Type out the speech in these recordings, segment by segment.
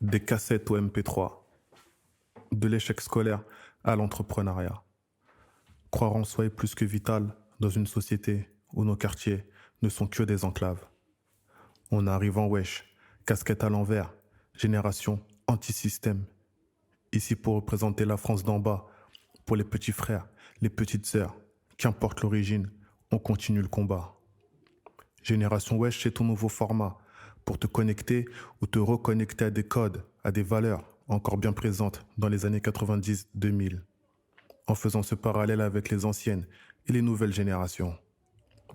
Des cassettes au MP3, de l'échec scolaire à l'entrepreneuriat. Croire en soi est plus que vital dans une société où nos quartiers ne sont que des enclaves. On arrive en wesh, casquette à l'envers, génération anti-système. Ici pour représenter la France d'en bas, pour les petits frères, les petites sœurs, qu'importe l'origine, on continue le combat. Génération Wesh, c'est ton nouveau format pour te connecter ou te reconnecter à des codes, à des valeurs encore bien présentes dans les années 90-2000, en faisant ce parallèle avec les anciennes et les nouvelles générations,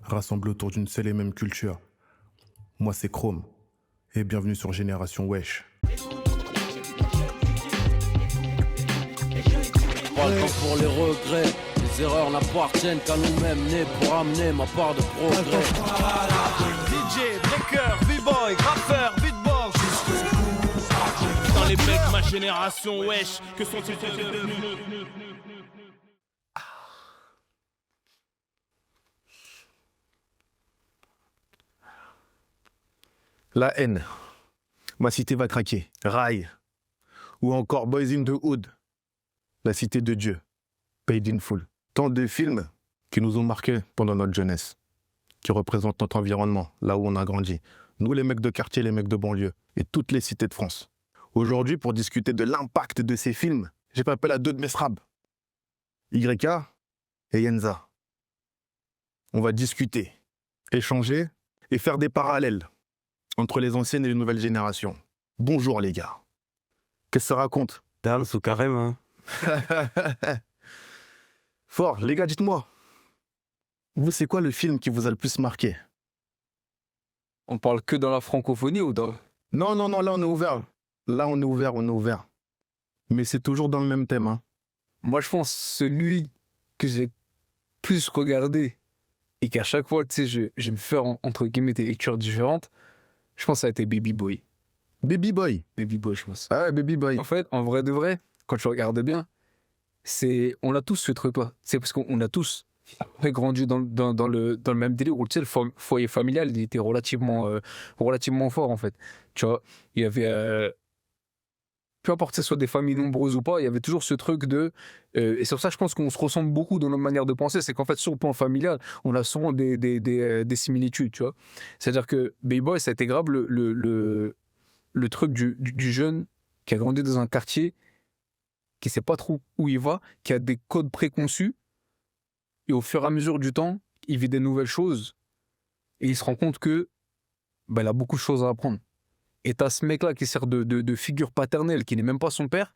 rassemblés autour d'une seule et même culture. Moi, c'est Chrome, et bienvenue sur Génération Wesh. Pas le temps pour les regrets, les erreurs n'appartiennent qu'à nous-mêmes, nés pour amener ma part de progrès. DJ, breaker, b-boy, rappeur, beatbox. Dans les mecs, ma génération, wesh, que sont-ils devenus? La haine, ma cité va craquer, Rail, ou encore Boys in the Hood, la cité de Dieu, Paid in Full. Tant de films qui nous ont marqués pendant notre jeunesse, qui représentent notre environnement, là où on a grandi. Nous, les mecs de quartier, les mecs de banlieue, et toutes les cités de France. Aujourd'hui, pour discuter de l'impact de ces films, j'ai fait appel à deux de mes srabs, YK et Yenza. On va discuter, échanger et faire des parallèles entre les anciennes et les nouvelles générations. Bonjour les gars. Qu'est-ce que ça raconte? Dame, sous carême, hein. Fort, les gars, dites-moi. Vous, c'est quoi le film qui vous a le plus marqué? On parle que dans la francophonie ou dans... Non, là on est ouvert. Là on est ouvert. Mais c'est toujours dans le même thème, hein. Moi, je pense celui que j'ai plus regardé et qu'à chaque fois, tu sais, je me fais entre guillemets des lectures différentes. Je pense que ça a été Baby Boy. Baby Boy. Baby Boy, je pense. Ah ouais, Baby Boy. En fait, en vrai de vrai, quand tu regardes bien, on a tous ce truc-là. C'est parce qu'on a tous grandi dans le même délire où, tu sais, le foyer familial, il était relativement fort, en fait. Tu vois, il y avait... peu importe que ce soit des familles nombreuses ou pas, il y avait toujours ce truc de... et c'est pour ça que je pense qu'on se ressemble beaucoup dans notre manière de penser, c'est qu'en fait, sur le plan familial, on a souvent des similitudes, tu vois. C'est-à-dire que Baby Boy, ça a été grave le truc du jeune qui a grandi dans un quartier, qui ne sait pas trop où il va, qui a des codes préconçus, et au fur et à mesure du temps, il vit des nouvelles choses, et il se rend compte que il a beaucoup de choses à apprendre. Et t'as ce mec-là qui sert de figure paternelle, qui n'est même pas son père,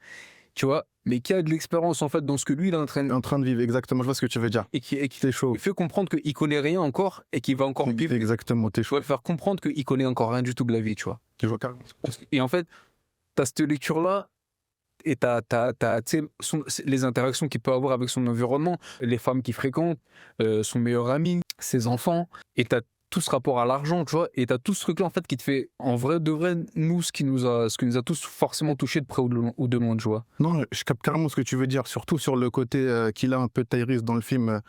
tu vois, mais qui a de l'expérience en fait dans ce que lui il est en train de vivre, exactement, je vois ce que tu veux dire. Et qui t'es chaud. il fait comprendre qu'il connaît rien encore et qu'il va encore vivre. Exactement, t'es Tu chaud. vas le faire comprendre qu'il connaît encore rien du tout de la vie, tu vois. Je vois carrément. Et en fait, t'as cette lecture-là et t'as tu sais, les interactions qu'il peut avoir avec son environnement, les femmes qu'il fréquente, son meilleur ami, ses enfants, et t'as tout ce rapport à l'argent, tu vois, et t'as tout ce truc-là en fait qui te fait, en vrai de vrai, nous, ce qui nous a tous forcément touchés de près ou de loin, tu vois. Non, je capte carrément ce que tu veux dire, surtout sur le côté qu'il a un peu Tyrese dans le film,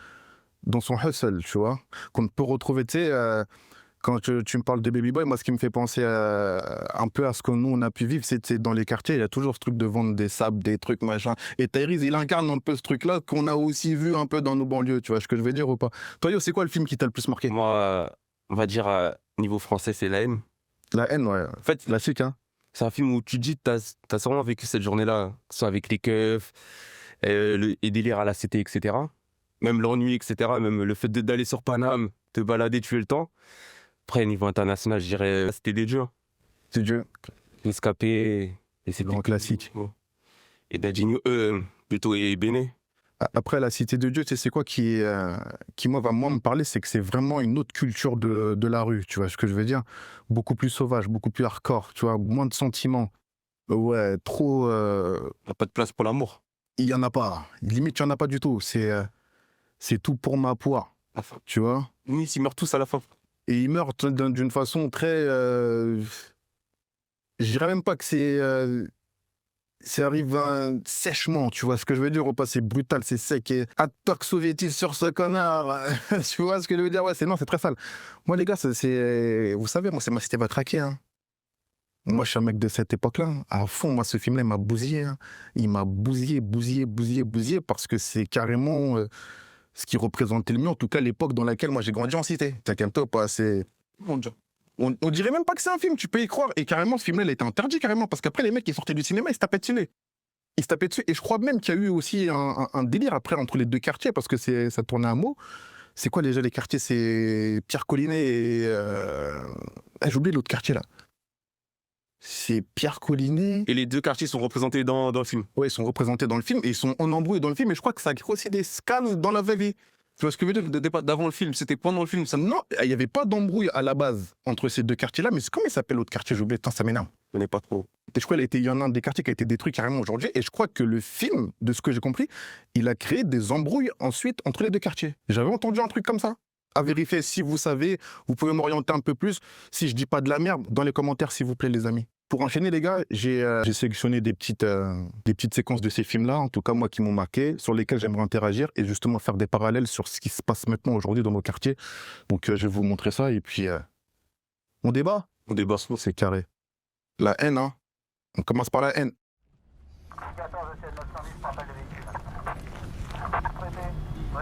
dans son hustle, tu vois, qu'on peut retrouver, tu sais, quand tu me parles de Baby Boy, moi ce qui me fait penser un peu à ce que nous on a pu vivre, c'est dans les quartiers, il y a toujours ce truc de vendre des sables, des trucs, machin, et Tyrese, il incarne un peu ce truc-là qu'on a aussi vu un peu dans nos banlieues, tu vois ce que je veux dire ou pas? Toi, Yo, c'est quoi le film qui t'a le plus marqué? Moi, on va dire, niveau français, c'est La haine. La haine, ouais. En fait, classique, hein. c'est un film où tu te dis, t'as sûrement vécu cette journée-là, hein, que ce soit avec les keufs, et délire à la cité, etc. Même l'ennui, etc. Même le fait d'aller sur Paname, te balader, tuer le temps. Après, niveau international, je dirais, c'était des dieux. C'est Dieu. Escapé, et c'est Grand classique. Et Dadinho, plutôt, et Béné. Après, la cité de Dieu, tu sais, c'est quoi qui moi, va me parler, c'est que c'est vraiment une autre culture de la rue, tu vois ce que je veux dire? Beaucoup plus sauvage, beaucoup plus hardcore, tu vois, moins de sentiments. Ouais, trop... Il n'y a pas de place pour l'amour. Il n'y en a pas. Limite, il n'y en a pas du tout. C'est tout pour ma poire, tu vois? Oui, ils meurent tous à la fin. Et ils meurent d'une façon très... je dirais même pas que ça arrive sèchement, tu vois ce que je veux dire ou pas? C'est brutal, c'est sec. Et attaque soviétique sur ce connard. Tu vois ce que je veux dire? Ouais, c'est très sale. Moi, les gars, vous savez, moi, c'est ma cité va craquer. Hein. Moi, je suis un mec de cette époque-là. À fond, moi, ce film-là, il m'a bousillé. Hein. Il m'a bousillé parce que c'est carrément ce qui représentait le mieux, en tout cas l'époque dans laquelle moi j'ai grandi en cité. T'as capté ou pas? On dirait même pas que c'est un film, tu peux y croire. Et carrément, ce film-là, il a été interdit carrément parce qu'après, les mecs qui sortaient du cinéma, ils se tapaient dessus. Ils se tapaient dessus. Et je crois même qu'il y a eu aussi un délire après entre les deux quartiers parce que ça tournait un mot. C'est quoi déjà les quartiers? C'est Pierre Collinet et... j'ai oublié l'autre quartier là. C'est Pierre Collinet. Et les deux quartiers sont représentés dans le film. Ouais, ils sont représentés dans le film et ils sont en embrouille dans le film. Et je crois que ça crée aussi des scans dans la vraie vie. Tu vois ce que je veux dire? D'avant le film, c'était pendant le film. Ça... Non, il n'y avait pas d'embrouille à la base entre ces deux quartiers-là. Mais comment il s'appelle l'autre quartier? J'ai oublié, ça m'énerve. Je connais pas trop. Et je crois qu'il y en a un des quartiers qui a été détruit carrément aujourd'hui. Et je crois que le film, de ce que j'ai compris, il a créé des embrouilles ensuite entre les deux quartiers. J'avais entendu un truc comme ça. À vérifier, si vous savez, vous pouvez m'orienter un peu plus. Si je dis pas de la merde, dans les commentaires, s'il vous plaît, les amis. Pour enchaîner, les gars, j'ai sélectionné des petites séquences de ces films-là, en tout cas, moi, qui m'ont marqué, sur lesquelles j'aimerais interagir et justement faire des parallèles sur ce qui se passe maintenant aujourd'hui dans nos quartiers. Donc, je vais vous montrer ça et puis, on débat. On débat. C'est carré. La haine, hein. On commence par la haine.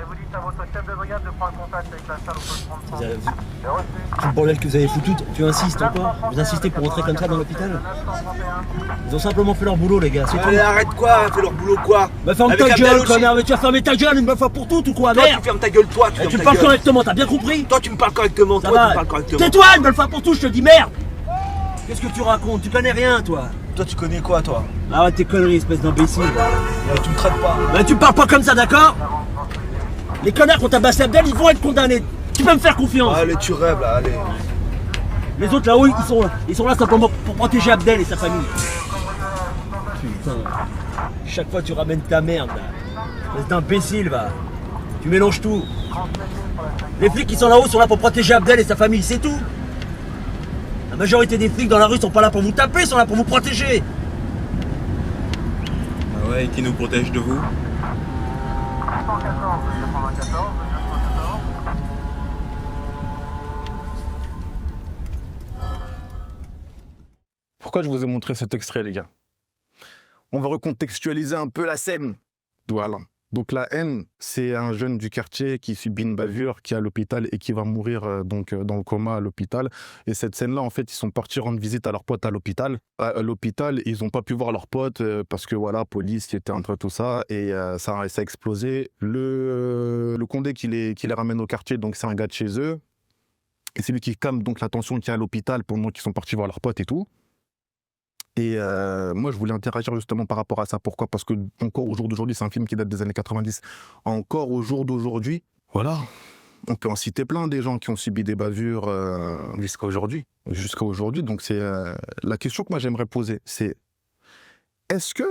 Vous dites à votre chef de brigade de prendre contact avec la salle où peut prendre. Tout le bordel que vous avez foutu, tu insistes encore? Vous insistez pour rentrer comme ça dans l'hôpital? Ils ont simplement fait leur boulot, les gars, c'est tout. Allez, arrête quoi? Fais leur boulot quoi? Bah ferme ta gueule, connard, mais tu vas fermer ta gueule une bonne fois pour toutes ou quoi? Toi, Merde! tu fermes ta gueule, toi, Tu me parles correctement, t'as bien compris? Toi, tu me parles correctement, Ça toi, tu va. me parles correctement. Tais-toi une bonne fois pour toutes, je te dis merde! Qu'est-ce que tu racontes? Tu connais rien, toi? Toi, tu connais quoi, toi? Arrête tes conneries, espèce d'imbécile. Tu me traites pas. Bah tu me parles pas comme ça, d'accord? Les connards qui ont tabassé Abdel, ils vont être condamnés. Tu peux me faire confiance. Allez, tu rêves, là, allez. Les autres là-haut, ils sont là simplement pour protéger Abdel et sa famille. Putain. Chaque fois tu ramènes ta merde là. Espèce d'imbécile va. Tu mélanges tout. Les flics qui sont là-haut sont là pour protéger Abdel et sa famille, c'est tout. La majorité des flics dans la rue sont pas là pour vous taper, ils sont là pour vous protéger. Ah ouais, et qui nous protège de vous? Pourquoi je vous ai montré cet extrait, les gars? On va recontextualiser un peu la scène. Voilà. Donc la haine, c'est un jeune du quartier qui subit une bavure, qui est à l'hôpital et qui va mourir dans le coma à l'hôpital. Et cette scène-là, en fait, ils sont partis rendre visite à leur pote à l'hôpital. À l'hôpital, ils n'ont pas pu voir leur pote parce que voilà, police qui était entre tout ça et ça a explosé. Le condé qui les ramène au quartier, donc c'est un gars de chez eux. Et c'est lui qui calme donc la tension qu'il y a à l'hôpital pendant qu'ils sont partis voir leur pote et tout. Et moi, je voulais interagir justement par rapport à ça. Pourquoi? Parce que encore au jour d'aujourd'hui, c'est un film qui date des années 90. Encore au jour d'aujourd'hui, voilà, on peut en citer plein des gens qui ont subi des bavures jusqu'à aujourd'hui. Jusqu'à aujourd'hui. Donc c'est la question que moi j'aimerais poser, c'est est-ce que,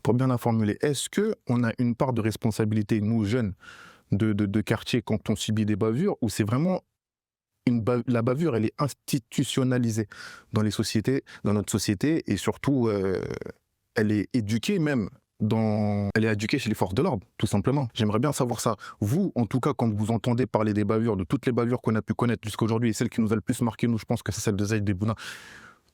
pour bien la formuler, est-ce que on a une part de responsabilité, nous jeunes de quartier, quand on subit des bavures, ou c'est vraiment la bavure, elle est institutionnalisée dans les sociétés, dans notre société, et surtout, elle est éduquée même. Elle est éduquée chez les forces de l'ordre, tout simplement. J'aimerais bien savoir ça. Vous, en tout cas, quand vous entendez parler des bavures, de toutes les bavures qu'on a pu connaître jusqu'à aujourd'hui, et celle qui nous a le plus marqué, nous, je pense que c'est celle de Zaïd Bebouna.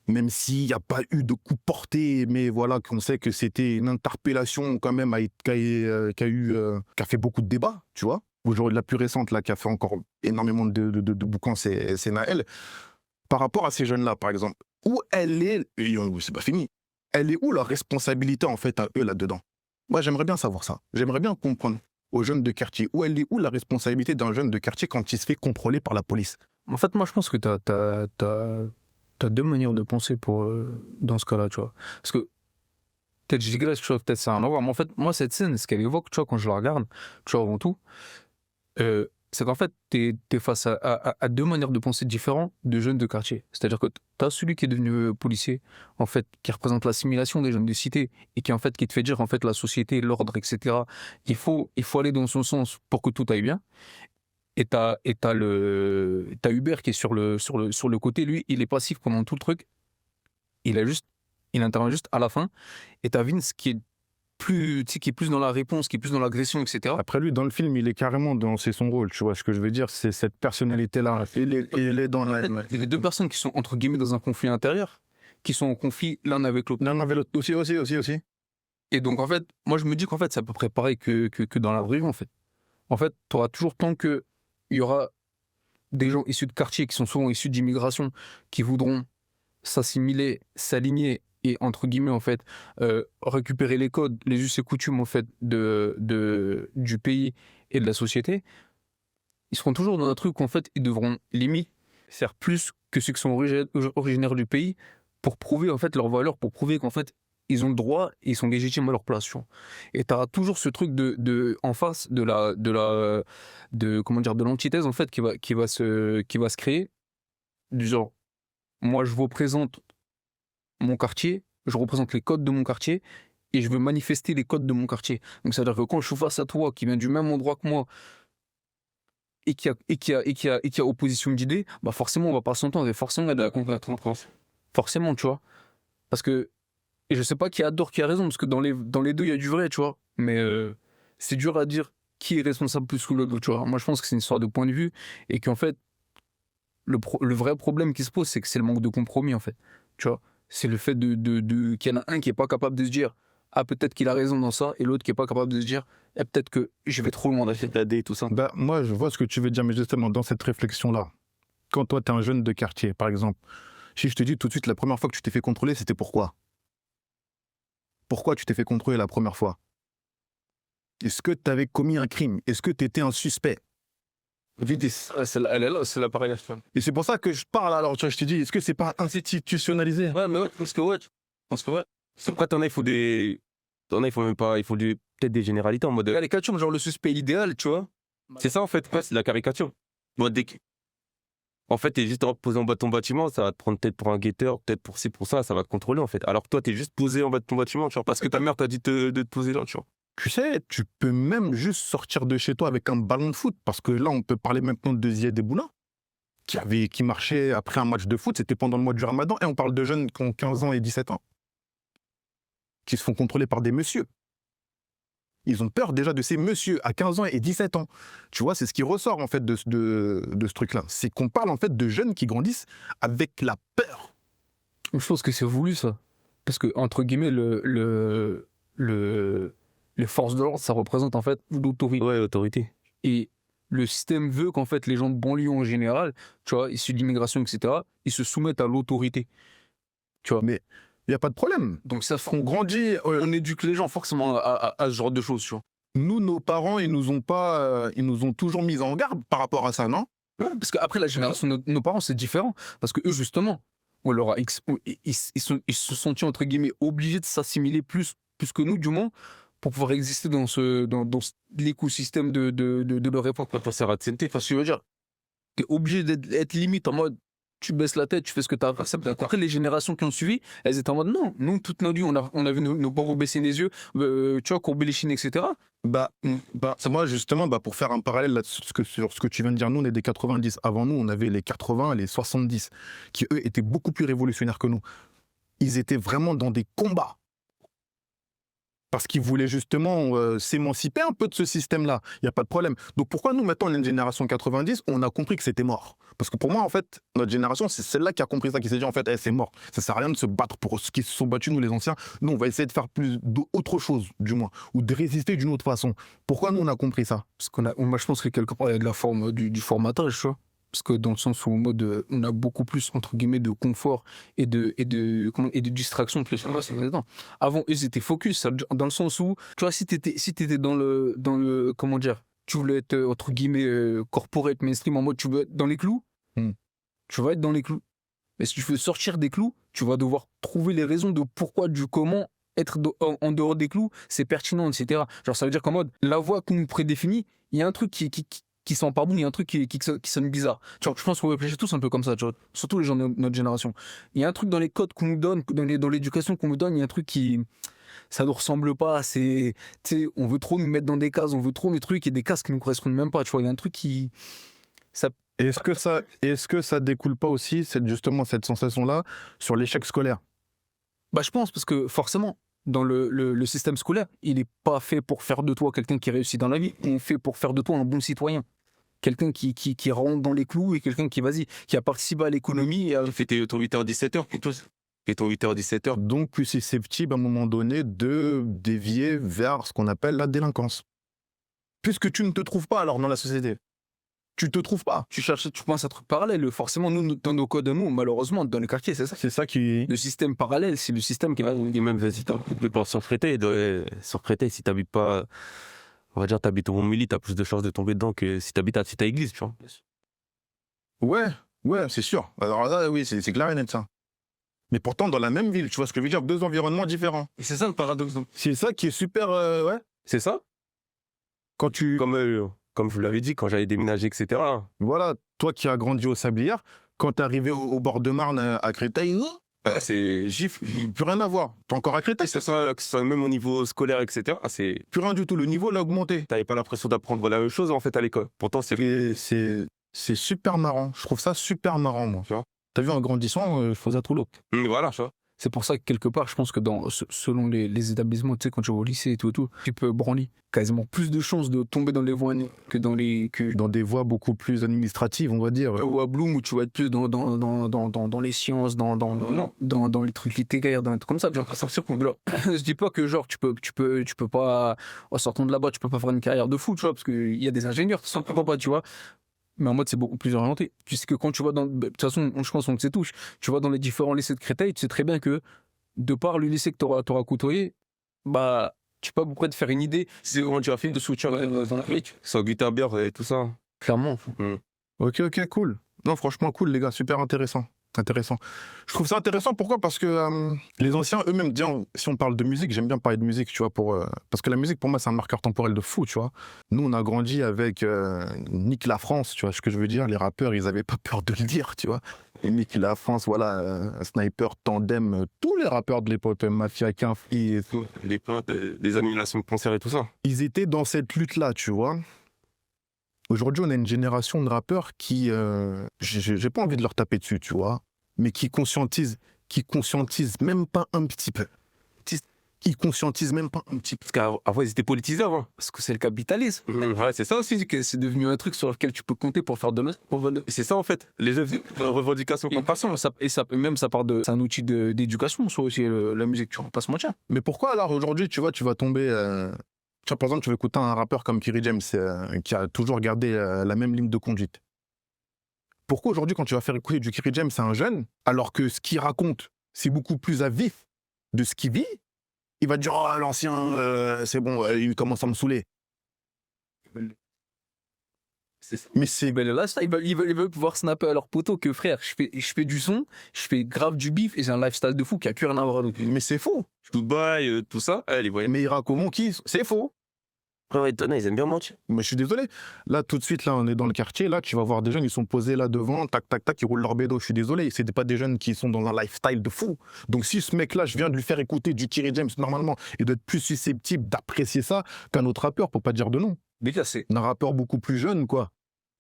Même s'il n'y a pas eu de coup porté, mais voilà, qu'on sait que c'était une interpellation quand même qui a fait beaucoup de débats, tu vois. Aujourd'hui, la plus récente, là, qui a fait encore énormément de bouquins, c'est Naël. Par rapport à ces jeunes-là, par exemple, où elle est, c'est pas fini, elle est où leur responsabilité, en fait, à eux, là-dedans? Moi, j'aimerais bien savoir ça. J'aimerais bien comprendre aux jeunes de quartier, où elle est où la responsabilité d'un jeune de quartier quand il se fait contrôler par la police? En fait, moi, je pense que t'as deux manières de penser dans ce cas-là, tu vois. Parce que, peut-être je digresse, tu vois, peut-être ça a rien à voir, mais en fait, moi, cette scène, ce qu'elle évoque, tu vois, quand je la regarde, tu vois, avant tout, c'est qu'en fait, t'es face à deux manières de penser différentes de jeunes de quartier. C'est-à-dire que t'as celui qui est devenu policier, en fait, qui représente l'assimilation des jeunes de cité, et qui, en fait, qui te fait dire, en fait, la société, l'ordre, etc., il faut aller dans son sens pour que tout aille bien. Et t'as Hubert qui est sur le côté, lui, il est passif pendant tout le truc. Il intervient juste à la fin. Et t'as Vince qui est plus dans la réponse, qui est plus dans l'agression, etc. Après lui, dans le film, il est carrément c'est son rôle, tu vois. Ce que je veux dire, c'est cette personnalité-là. Il est dans la... Les deux personnes qui sont, entre guillemets, dans un conflit intérieur, qui sont en conflit l'un avec l'autre. L'un avec l'autre. Aussi. Et donc, en fait, moi, je me dis qu'en fait, c'est à peu près pareil que dans la vraie vie, en fait. En fait, tu auras toujours tant qu'il y aura des gens issus de quartiers qui sont souvent issus d'immigration, qui voudront s'assimiler, s'aligner et, entre guillemets, en fait, récupérer les codes, les us et coutumes, en fait, du pays et de la société, ils seront toujours dans un truc où, en fait, ils devront limite faire plus que ceux qui sont originaires du pays pour prouver, en fait, leur valeur, pour prouver qu'en fait, ils ont le droit et ils sont légitimes à leur place. Tu vois. Et tu auras toujours ce truc en face de l'antithèse, en fait, qui va se créer. Du genre, moi, je représente mon quartier, je représente les codes de mon quartier et je veux manifester les codes de mon quartier. Donc, ça veut dire que quand je suis face à toi, qui vient du même endroit que moi, et qui a opposition d'idées, bah forcément, on va pas s'entendre et forcément, il y a de la concurrence. Forcément, tu vois. Parce que, et je sais pas qui a tort, qui a raison, parce que dans les deux, il y a du vrai, tu vois. Mais c'est dur à dire qui est responsable plus que l'autre, tu vois. Moi, je pense que c'est une histoire de point de vue et qu'en fait, le vrai problème qui se pose, c'est que c'est le manque de compromis, en fait. Tu vois. C'est le fait qu'il y en a un qui est pas capable de se dire ah, peut-être qu'il a raison dans ça, et l'autre qui est pas capable de se dire eh, peut-être que je vais trop loin d'AD et tout ça. Bah, moi, je vois ce que tu veux dire, mais justement, dans cette réflexion-là, quand toi, tu es un jeune de quartier, par exemple, si je te dis tout de suite, la première fois que tu t'es fait contrôler, c'était pourquoi? Pourquoi tu t'es fait contrôler la première fois? Est-ce que tu avais commis un crime? Est-ce que tu étais un suspect? Elle est là, c'est l'appareil. Et c'est pour ça que je parle, alors, tu vois, je te dis, est-ce que c'est pas institutionnalisé? Ouais, mais ouais, parce que ouais. Après, t'en as, il faut même pas, il faut peut-être des généralités en mode. Caricature, genre le suspect idéal, tu vois. C'est ça, en fait, ouais, c'est de la caricature. Moi, en fait, t'es juste posé en bas de ton bâtiment, ça va te prendre peut-être pour un guetteur, peut-être pour ci, pour ça va te contrôler, en fait. Alors que toi, t'es juste posé en bas de ton bâtiment, tu vois, parce que ta mère t'a dit de te poser là, tu vois. Tu sais, tu peux même juste sortir de chez toi avec un ballon de foot, parce que là, on peut parler maintenant de Ziad Eboula, qui marchait après un match de foot, c'était pendant le mois du Ramadan, et on parle de jeunes qui ont 15 ans et 17 ans, qui se font contrôler par des messieurs. Ils ont peur déjà de ces messieurs à 15 ans et 17 ans. Tu vois, c'est ce qui ressort en fait de ce truc-là. C'est qu'on parle en fait de jeunes qui grandissent avec la peur. Je pense que c'est voulu, ça. Parce que, entre guillemets, les forces de l'ordre, ça représente en fait l'autorité. Ouais, l'autorité. Et le système veut qu'en fait les gens de banlieue en général, tu vois, issus de l'immigration, etc., ils se soumettent à l'autorité. Tu vois. Mais il n'y a pas de problème. Donc ça On grandit, on éduque les gens forcément à ce genre de choses, tu vois. Nous, nos parents, ils nous ont toujours mis en garde par rapport à ça, non? Ouais, parce qu'après la génération de nos parents, c'est différent. Parce que eux, justement, on leur a ils se sont entre guillemets obligés de s'assimiler plus que nous, du moins, pour pouvoir exister dans l'écosystème de leur époque. Pas passer à la TNT. Parce que je veux dire, t'es obligé d'être limite en mode tu baisses la tête, tu fais ce que tu as à faire. Après, les générations qui ont suivi, elles étaient en mode non, nous, toute notre vie, on a vu nos parents baisser les yeux, tu vois, courber les chines, etc. Moi, justement, pour faire un parallèle là, sur ce que tu viens de dire, nous, on est des 90. Avant nous, on avait les 80, les 70, qui, eux, étaient beaucoup plus révolutionnaires que nous. Ils étaient vraiment dans des combats. Parce qu'ils voulaient justement s'émanciper un peu de ce système-là. Il n'y a pas de problème. Donc pourquoi nous, maintenant, on est une génération 90, on a compris que c'était mort? Parce que pour moi, en fait, notre génération, c'est celle-là qui a compris ça, qui s'est dit, en fait, c'est mort. Ça ne sert à rien de se battre pour ceux qui se sont battus, nous, les anciens. Nous, on va essayer de faire autre chose, du moins, ou de résister d'une autre façon. Pourquoi nous, on a compris ça? Parce moi, je pense que quelque part, il y a de la forme du formatage, tu vois. Parce que dans le sens où on a beaucoup plus, entre guillemets, de confort et de distraction que les gens. Avant, ils étaient focus, dans le sens où, tu vois, si t'étais dans le, comment dire, tu voulais être, entre guillemets, corporate, mainstream, en mode, tu veux être dans les clous, tu vas être dans les clous. Mais si tu veux sortir des clous, tu vas devoir trouver les raisons de pourquoi, du comment être en dehors des clous, c'est pertinent, etc. Genre, ça veut dire qu'en mode, la voie qu'on nous prédéfinit, il y a un truc qui sent pas bon, il y a un truc qui sonne bizarre. Tu vois, je pense qu'on réfléchit tous un peu comme ça, tu vois, surtout les gens de notre génération. Il y a un truc dans les codes qu'on nous donne, dans l'éducation qu'on nous donne, il y a un truc qui... Ça nous ressemble pas, tu sais, on veut trop nous mettre dans des cases, on veut trop des trucs et des cases qui nous correspondent même pas, tu vois, il y a un truc qui... Est-ce que ça découle pas aussi, justement, cette sensation-là, sur l'échec scolaire? Je pense, parce que forcément, dans le système scolaire, il n'est pas fait pour faire de toi quelqu'un qui réussit dans la vie, il est fait pour faire de toi un bon citoyen. Quelqu'un qui rentre dans les clous et quelqu'un qui a participé à l'économie et a fait tes autorités à 17h, qui est ton 8h, 17h. Donc plus susceptible à un moment donné de dévier vers ce qu'on appelle la délinquance. Puisque tu ne te trouves pas alors dans la société. Tu te trouves pas. Tu cherches, tu penses à un truc parallèle. Forcément, nous, dans nos codes, nous, malheureusement, dans les quartiers, c'est ça. C'est ça qui... Le système parallèle, c'est le système qui va. Et même si t'habites pas sur Créteil, si t'habites pas, on va dire, t'habites au Montmélie, t'as plus de chances de tomber dedans que si t'habites à Cité-Église, tu vois. Ouais, c'est sûr. Alors là, oui, c'est clair et net, ça. Mais pourtant, dans la même ville, tu vois ce que je veux dire, 2 environnements différents. Et c'est ça le paradoxe. C'est ça qui est super, ouais. C'est ça. Quand tu... Comme je vous l'avais dit, quand j'allais déménager, etc. Voilà, toi qui as grandi au Sablières, quand t'es arrivé au bord de Marne à Créteil, C'est gifle. plus rien à voir. T'es encore à Créteil, Que ce soit même au niveau scolaire, etc. C'est... plus rien du tout. Le niveau l'a augmenté. T'avais pas l'impression d'apprendre la même chose en fait à l'école. Pourtant, c'est... Et c'est super marrant. Je trouve ça super marrant, moi. Tu vois. T'as vu, en grandissant, je faisais tout l'autre. Voilà, tu vois. C'est pour ça que quelque part, je pense que selon les établissements, tu sais, quand tu vas au lycée et tout, tu peux branler quasiment plus de chances de tomber dans les voies que dans les... Dans des voies beaucoup plus administratives, on va dire. Ou à Bloom, où tu vas être plus dans les sciences, dans les trucs littéraires, dans les trucs comme ça. Genre, sortir comme là. Je dis pas que genre tu peux pas, en sortant de là-bas, tu peux pas faire une carrière de fou, tu vois, parce qu'il y a des ingénieurs, ça ne pas, tu vois. Mais en mode, c'est beaucoup plus orienté. Tu sais que quand tu vas dans... De toute façon, je pense qu'on le sait tous. Tu vas dans les différents lycées de Créteil, tu sais très bien que, de par le lycée que tu auras côtoyé, bah, tu peux à peu près te faire une idée. C'est comment tu as fait de soutien dans l'Afrique. Sans Gutenberg et tout ça. Clairement. Ok, cool. Non, franchement, cool, les gars, super intéressant. Intéressant. Je trouve ça intéressant, pourquoi? Parce que les anciens eux-mêmes, si on parle de musique, j'aime bien parler de musique, tu vois, parce que la musique, pour moi, c'est un marqueur temporel de fou, tu vois. Nous, on a grandi avec Nick La France, tu vois ce que je veux dire. Les rappeurs, ils avaient pas peur de le dire, tu vois. Et Nick La France, voilà, Sniper, Tandem, tous les rappeurs de l'époque, Mafia, Quinfri et tout. Les plaintes, les annulations de concerts et tout ça. Ils étaient dans cette lutte-là, tu vois. Aujourd'hui, on a une génération de rappeurs qui, j'ai pas envie de leur taper dessus, tu vois, mais qui conscientisent même pas un petit peu. Ils conscientisent même pas un petit peu. Parce qu'avant, ils étaient politisés avant. Parce que c'est le capitalisme. Ouais, c'est ça aussi. C'est devenu un truc sur lequel tu peux compter pour faire de l'argent. C'est ça en fait. Les revendications qu'on passe. Ça part de... C'est un outil d'éducation, soit aussi la musique, tu vas pas se mentir. Mais pourquoi alors aujourd'hui, tu vois, tu vas tomber... Tu vois, par exemple, tu vas écouter un rappeur comme Kerry James qui a toujours gardé la même ligne de conduite. Pourquoi aujourd'hui, quand tu vas faire écouter du Kerry James à un jeune, alors que ce qu'il raconte, c'est beaucoup plus à vif de ce qu'il vit, il va te dire « Oh, l'ancien, c'est bon, il commence à me saouler. » Mais c'est... Mais là, ils veulent pouvoir snapper à leur poteau que frère, je fais du son, je fais grave du bif et j'ai un lifestyle de fou qui a plus rien à voir. Mais c'est faux. Dubaï, tout ça, les voyages. Mais il raconte qui? C'est faux. Après, étonnant, ils aiment bien mentir. Mais je suis désolé. Là, tout de suite, là, on est dans le quartier. Là, tu vas voir des jeunes, ils sont posés là devant, tac, tac, tac, ils roulent leur bédo. Je suis désolé. C'est pas des jeunes qui sont dans un lifestyle de fou. Donc, si ce mec-là, je viens de lui faire écouter du Kerry James, normalement, il doit être plus susceptible d'apprécier ça qu'un autre rappeur, pour pas dire de non. Mais là, c'est Un rappeur beaucoup plus jeune, quoi.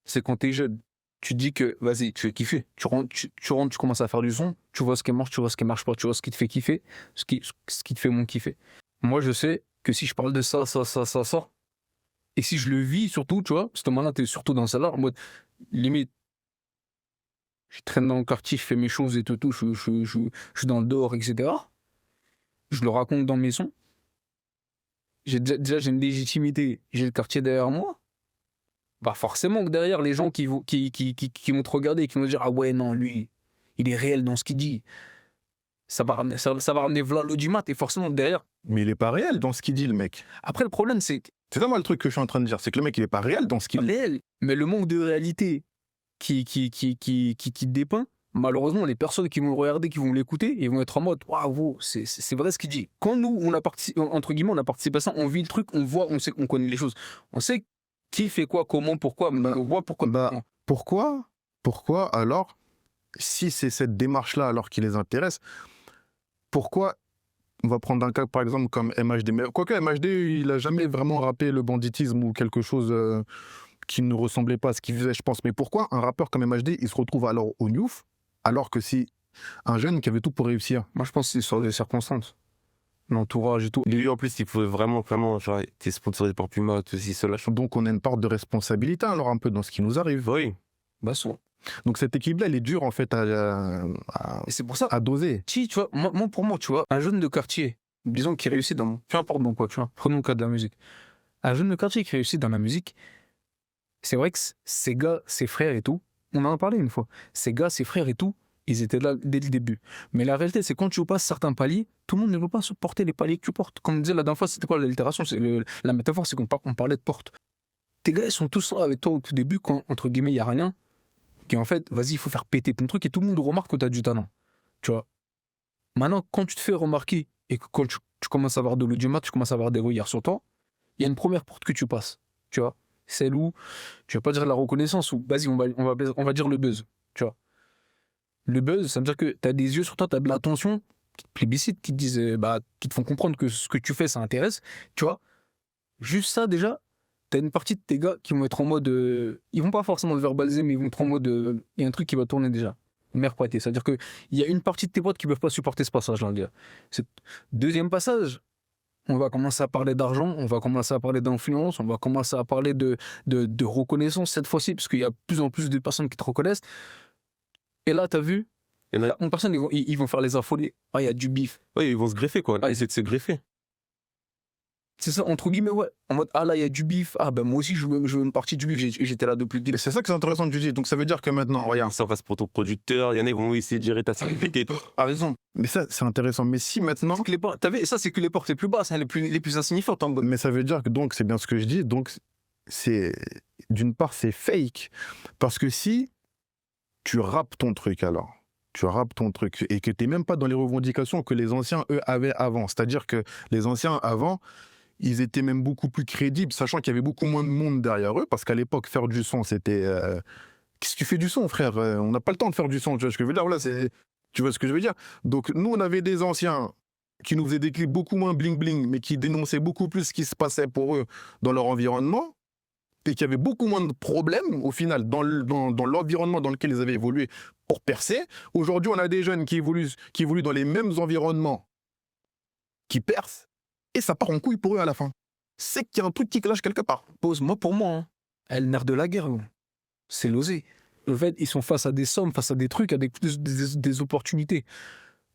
C'est quand t'es jeune. Tu dis que, vas-y, tu veux kiffer. Tu rentres, tu commences à faire du son, tu vois ce qui marche, tu vois ce qui marche pas, tu vois ce qui te fait kiffer, ce qui te fait moins kiffer. Moi, je sais que si je parle de ça, et si je le vis surtout, tu vois, parce que maintenant, t'es surtout dans celle-là, en mode, limite, je traîne dans le quartier, je fais mes choses et tout, je suis dans le dehors, etc. Je le raconte dans mes sons. Déjà, j'ai une légitimité, j'ai le quartier derrière moi. Bah forcément que derrière, les gens qui vont te regarder et qui vont te dire « Ah ouais, non, lui, il est réel dans ce qu'il dit. » Ça va ramener voilà l'audimat et forcément derrière... Mais il est pas réel dans ce qu'il dit, le mec. Après, le problème, c'est... C'est ça, moi, le truc que je suis en train de dire. C'est que le mec, il est pas réel dans ce qu'il dit. Réel. Mais le manque de réalité qui dépeint, malheureusement, les personnes qui vont le regarder, qui vont l'écouter, ils vont être en mode « Waouh, c'est vrai ce qu'il dit. » Quand nous, on a participé à ça, on vit le truc, on voit, on sait qu'on connaît les choses. On sait qui fait quoi, comment, pourquoi, on voit pourquoi. Pourquoi alors, si c'est cette démarche-là alors qui les intéresse, pourquoi on va prendre un cas par exemple comme MHD, mais quoique MHD, il a jamais vraiment rappé le banditisme ou quelque chose qui ne ressemblait pas à ce qu'il faisait, je pense. Mais pourquoi un rappeur comme MHD, il se retrouve alors au Newf, alors que si un jeune qui avait tout pour réussir? Moi, je pense que c'est sur des circonstances. L'entourage et tout. Lui, en plus, il faut vraiment, genre, t'es sponsorisé par Puma, ceci, cela. Donc, on a une part de responsabilité, alors, un peu, dans ce qui nous arrive. Oui. Bah, soit. Donc cet équilibre-là, il est dur en fait Et c'est pour ça, à doser. si, tu vois, pour moi, tu vois, un jeune de quartier, disons qui réussit dans, peu importe dans quoi, tu vois, prenons le cas de la musique. Un jeune de quartier qui réussit dans la musique, c'est vrai que ces gars, ses frères et tout, on en a parlé une fois, ces gars, ses frères et tout, ils étaient là dès le début. Mais la réalité, c'est quand tu passes certains paliers, tout le monde ne veut pas supporter les paliers que tu portes. Comme on disait la dernière fois, c'était quoi l'allitération? La métaphore, c'est qu'on parlait de porte. Tes gars, ils sont tous là avec toi au tout début, quand, entre guillemets, il n'y a rien, qui en fait, vas-y, il faut faire péter ton truc et tout le monde remarque que tu as du talent. Tu vois. Maintenant, quand tu te fais remarquer et que quand tu commences à avoir de l'audimat, tu commences à avoir des regards sur toi, il y a une première porte que tu passes. Tu vois. Celle où, tu vas pas dire la reconnaissance, ou vas-y, on va dire le buzz. Tu vois. Le buzz, ça veut dire que tu as des yeux sur toi, tu as de l'attention, qui te plébiscitent, qui te disent, qui te font comprendre que ce que tu fais, ça intéresse. Tu vois. Juste ça, déjà, tu as une partie de tes gars qui vont être en mode. Ils vont pas forcément te verbaliser, mais ils vont être en mode. Il y a un truc qui va tourner déjà. Mère prêtée. C'est-à-dire qu'il y a une partie de tes potes qui peuvent pas supporter ce passage-là, les gars. Deuxième passage, on va commencer à parler d'argent, on va commencer à parler d'influence, on va commencer à parler de reconnaissance cette fois-ci, parce qu'il y a de plus en plus de personnes qui te reconnaissent. Et là, t'as vu, Il y en a... une personne, ils vont faire les affolés. Ah, il y a du bif. Ouais, ils vont se greffer, quoi. Essayer de se greffer. C'est ça, entre guillemets, ouais. En mode, ah là, il y a du bif. Ah, ben moi aussi, je veux une partie du bif. J'étais là depuis le début. Et c'est ça que c'est intéressant de juger. Donc ça veut dire que maintenant, regarde. Ça passe pour ton producteur, il y en a qui vont essayer de gérer ta sécurité. Ah, raison. Mais ça, c'est intéressant. Mais si maintenant. T'as vu, ça, c'est que les portes les plus basses, hein, les plus insignifiantes en mode. Mais ça veut dire que donc, c'est bien ce que je dis. Donc, c'est. D'une part, c'est fake. Parce que si tu rappes ton truc alors. Tu rappes ton truc et que tu n'es même pas dans les revendications que les anciens, eux, avaient avant. C'est-à-dire que les anciens, avant, ils étaient même beaucoup plus crédibles, sachant qu'il y avait beaucoup moins de monde derrière eux, parce qu'à l'époque, faire du son, c'était... Qu'est-ce que tu fais du son, frère? On n'a pas le temps de faire du son, tu vois ce que je veux dire? Voilà, tu vois ce que je veux dire? Donc, nous, on avait des anciens qui nous faisaient des clips beaucoup moins bling-bling, mais qui dénonçaient beaucoup plus ce qui se passait pour eux dans leur environnement, et qui avaient beaucoup moins de problèmes, au final, dans l'environnement dans lequel ils avaient évolué pour percer. Aujourd'hui, on a des jeunes qui évoluent dans les mêmes environnements, qui percent, et ça part en couille pour eux à la fin. C'est qu'il y a un truc qui clash quelque part. Moi, pour moi, hein, le nerf de la guerre, c'est l'oser. En fait, ils sont face à des sommes, face à des trucs, à des opportunités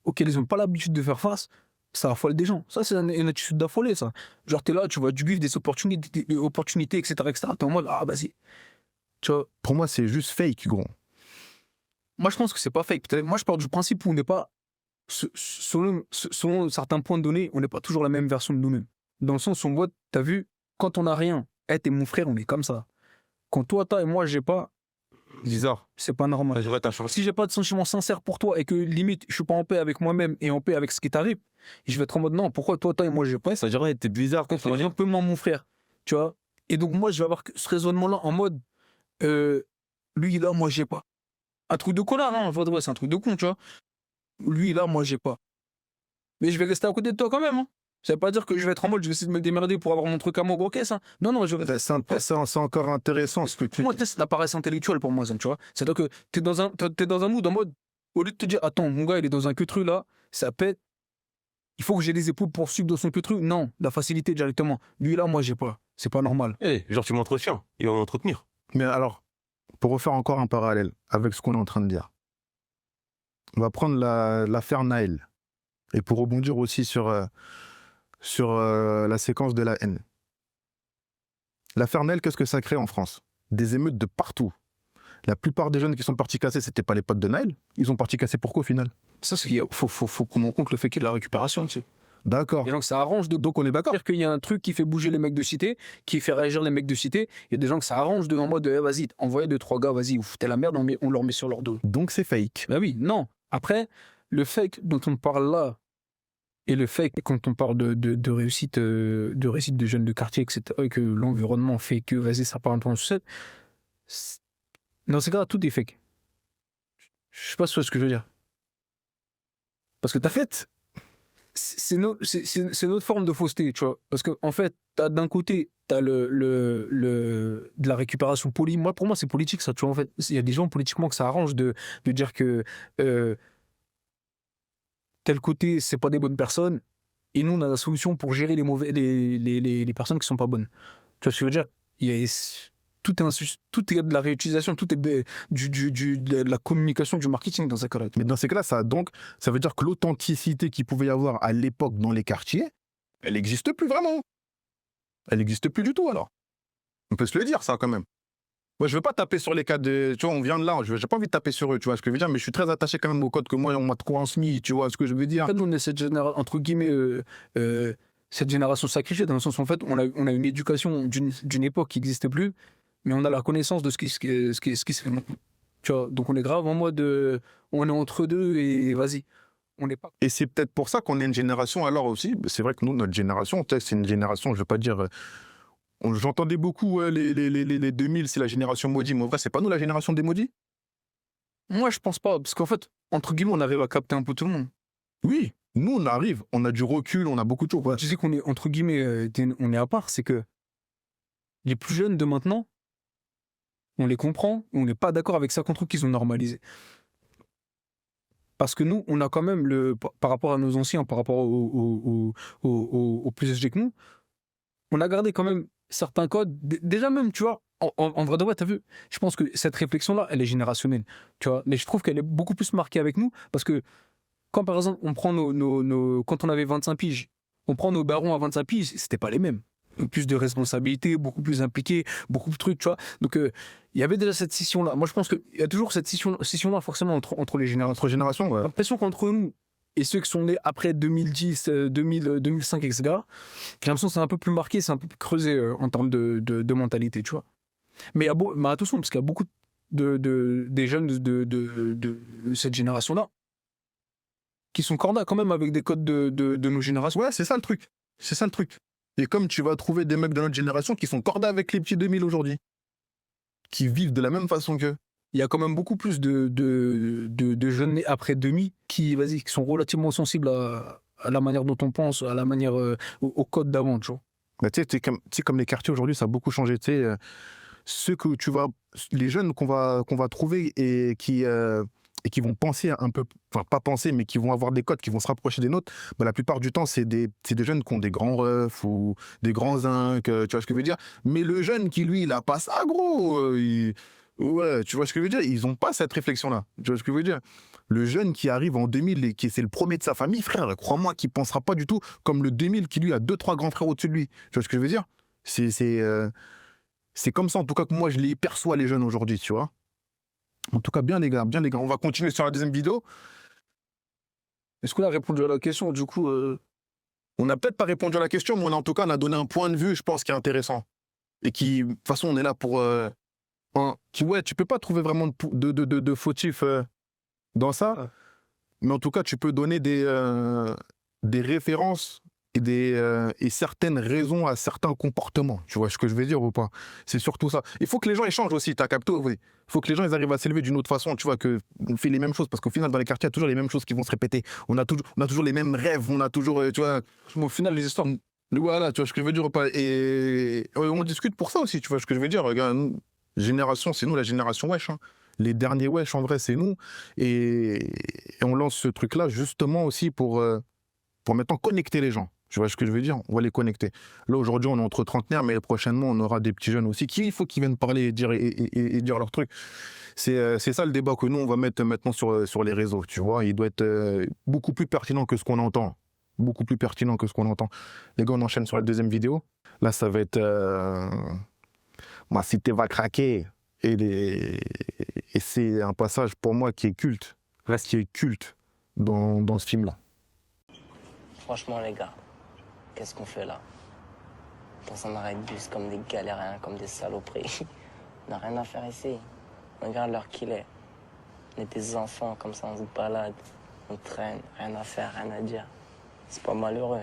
auxquelles ils n'ont pas l'habitude de faire face. Ça affole des gens. Ça, c'est une attitude d'affoler, ça. Genre, t'es là, tu vois du bif, des opportunités, etc., etc. T'es en mode, ah, vas-y. Tu vois. Pour moi, c'est juste fake, gros. Moi, je pense que c'est pas fake. Moi, je pars du principe où on n'est pas, selon certains points donnés, on n'est pas toujours la même version de nous-mêmes. Dans le sens où, moi, t'as vu, quand on n'a rien, t'es mon frère, on est comme ça. Quand toi, t'as et moi, j'ai pas, Bizarre. c'est pas normal. Je vois ta chance. Si j'ai pas de sentiment sincère pour toi et que limite, je suis pas en paix avec moi-même et en paix avec ce qui t'arrive, je vais être en mode non, pourquoi toi, t'as et moi, j'ai pas? Ça dirait, t'es bizarre quand tu Un peu moins mon frère, tu vois. Et donc, moi, je vais avoir ce raisonnement-là en mode, lui, là, moi, j'ai pas. Un truc de connard, non, ouais, c'est un truc de con, tu vois. Lui, là, moi, j'ai pas. Mais je vais rester à côté de toi quand même, hein. Ça veut pas dire que je vais être en mode, je vais essayer de me démerder pour avoir mon truc à mon gros caisse, hein. Non, non, je vais... C'est encore intéressant ce que tu... Moi, c'est la paresse intellectuelle pour moi, ça, tu vois. C'est-à-dire que t'es dans un mood en mode, au lieu de te dire, attends, mon gars, il est dans un queutru là, ça pète, il faut que j'ai les épaules pour suivre dans son queutru. Non, la facilité directement. Lui là, moi, j'ai pas. C'est pas normal. Genre, tu m'entretiens, il va m'entretenir. Mais alors, pour refaire encore un parallèle avec ce qu'on est en train de dire, on va prendre l'affaire Naël. Et pour rebondir aussi sur la séquence de la haine. L'affaire Naël, qu'est-ce que ça crée en France? Des émeutes de partout. La plupart des jeunes qui sont partis casser, c'était pas les potes de Naël. Ils ont parti casser pourquoi au final? Ça, c'est qu'il faut qu'on en compte le fait qu'il y a de la récupération, tu sais. D'accord. Et donc ça arrange donc on est d'accord. C'est-à-dire qu'il y a un truc qui fait bouger les mecs de cité, qui fait réagir les mecs de cité. Il y a des gens que ça arrange en mode vas-y, envoyez 2-3 gars, vas-y, vous foutez la merde, on leur met sur leur dos. Donc c'est fake. Bah oui, non. Après, le fake dont on parle là, et le fake quand on parle de réussite de jeunes de quartier, etc., et que l'environnement fait que vas-y, ça part un peu en sucette, dans ces cas-là, tout est fake. Je sais pas ce que je veux dire. Parce que t'as fait... C'est notre forme de fausseté, tu vois. Parce qu'en fait, d'un côté, t'as de la récupération polie. Moi, pour moi, c'est politique, ça, tu vois. En fait, il y a des gens politiquement que ça arrange de dire que tel côté, c'est pas des bonnes personnes. Et nous, on a la solution pour gérer les personnes qui sont pas bonnes. Tu vois ce que je veux dire? tout est de la réutilisation, tout est de la communication, du marketing dans ces cas-là. Mais dans ces cas-là, ça veut dire que l'authenticité qu'il pouvait y avoir à l'époque dans les quartiers, elle n'existe plus vraiment. Elle n'existe plus du tout alors. On peut se le dire ça quand même. Moi, je veux pas taper sur les cas de... Tu vois, on vient de là, j'ai pas envie de taper sur eux, tu vois ce que je veux dire, mais je suis très attaché quand même au code que moi, on m'a transmis, tu vois ce que je veux dire. En fait, nous, on est cette génération, entre guillemets, cette génération sacrifiée, dans le sens où, en fait, on a une éducation d'une époque qui n'existe plus, mais on a la connaissance de ce qui se fait maintenant. Tu vois, donc on est grave en mode... on est entre deux et vas-y. On n'est pas... Et c'est peut-être pour ça qu'on est une génération, alors aussi, c'est vrai que nous, notre génération, c'est une génération, je veux pas dire... J'entendais beaucoup les 2000, c'est la génération maudite, mais en vrai, c'est pas nous la génération des maudits? Moi, je pense pas, parce qu'en fait, entre guillemets, on arrive à capter un peu tout le monde. Oui, nous, on arrive, on a du recul, on a beaucoup de choses. Ouais. Tu sais qu'on est, entre guillemets, on est à part, c'est que les plus jeunes de maintenant, on les comprend, on n'est pas d'accord avec certains trucs qu'ils ont normalisés. Parce que nous, on a quand même, par rapport à nos anciens, par rapport aux plus âgés que nous, on a gardé quand même certains codes. Déjà même, tu vois, en vrai de vrai, t'as vu, je pense que cette réflexion-là, elle est générationnelle, tu vois. Mais je trouve qu'elle est beaucoup plus marquée avec nous, parce que quand, par exemple, on prend quand on avait 25 piges, on prend nos barons à 25 piges, c'était pas les mêmes. Plus de responsabilités, beaucoup plus impliqués, beaucoup de trucs, tu vois. Donc, il y avait déjà cette scission-là. Moi, je pense qu'il y a toujours cette scission-là, forcément, entre les générations. Entre générations, ouais. J'ai l'impression qu'entre nous et ceux qui sont nés après 2010, 2005, etc., j'ai l'impression que c'est un peu plus marqué, c'est un peu plus creusé en termes de mentalité, tu vois. Mais attention, parce qu'il y a beaucoup des jeunes de cette génération-là qui sont cordas quand même avec des codes de nos générations. Ouais, c'est ça le truc. C'est ça le truc. Et comme tu vas trouver des mecs de notre génération qui sont cordas avec les petits 2000 aujourd'hui, qui vivent de la même façon qu'eux. Il y a quand même beaucoup plus de jeunes nés après 2000 qui sont relativement sensibles à la manière dont on pense, à la manière, au code d'avant, tu vois. Bah, tu sais, comme les quartiers aujourd'hui, ça a beaucoup changé. Tu sais, ceux que tu vas, les jeunes qu'on va trouver et qui vont penser un peu, enfin pas penser, mais qui vont avoir des codes qui vont se rapprocher des nôtres, bah, la plupart du temps, c'est des jeunes qui ont des grands refs ou des grands zincs, tu vois ce que je veux dire. Mais le jeune qui, lui, il a pas ça, gros. Ouais, tu vois ce que je veux dire? Ils n'ont pas cette réflexion-là. Tu vois ce que je veux dire? Le jeune qui arrive en 2000 et qui c'est le premier de sa famille, frère, crois-moi qu'il ne pensera pas du tout comme le 2000 qui, lui, a 2-3 grands frères au-dessus de lui. Tu vois ce que je veux dire? C'est comme ça, en tout cas, que moi, je les perçois, les jeunes, aujourd'hui, tu vois. En tout cas, bien, les gars, bien, les gars. On va continuer sur la deuxième vidéo. Est-ce qu'on a répondu à la question, du coup On n'a peut-être pas répondu à la question, mais en tout cas, on a donné un point de vue, je pense, qui est intéressant. Et qui, de toute façon, on est là pour... ouais, tu peux pas trouver vraiment de fautif dans ça, mais en tout cas, tu peux donner des références et certaines raisons à certains comportements. Tu vois ce que je veux dire ou pas? C'est surtout ça. Il faut que les gens échangent aussi, t'as capté? Oui. Il faut que les gens ils arrivent à s'élever d'une autre façon, tu vois, qu'on fait les mêmes choses, parce qu'au final, dans les quartiers, il y a toujours les mêmes choses qui vont se répéter. On a toujours les mêmes rêves, on a toujours, tu vois, au final, les histoires... Voilà, tu vois ce que je veux dire ou pas? Et on discute pour ça aussi, tu vois ce que je veux dire? Regarde, génération, c'est nous la génération wesh. Hein. Les derniers wesh, en vrai, c'est nous. Et on lance ce truc-là justement aussi pour maintenant connecter les gens. Tu vois ce que je veux dire? On va les connecter. Là, aujourd'hui, on est entre trentenaires, mais prochainement, on aura des petits jeunes aussi il faut qu'ils viennent parler et dire leur truc. C'est ça le débat que nous, on va mettre maintenant sur les réseaux. Tu vois, il doit être beaucoup plus pertinent que ce qu'on entend. Beaucoup plus pertinent que ce qu'on entend. Les gars, on enchaîne sur la deuxième vidéo. Là, ça va être... Ma cité va craquer. Et c'est un passage pour moi qui est culte. Qui est culte dans ce film-là. Franchement, les gars, qu'est-ce qu'on fait là? Dans un arrêt de bus comme des galériens, comme des saloperies. On n'a rien à faire ici. Regarde l'heure qu'il est. On est des enfants, comme ça, on se balade. On traîne, rien à faire, rien à dire. C'est pas malheureux.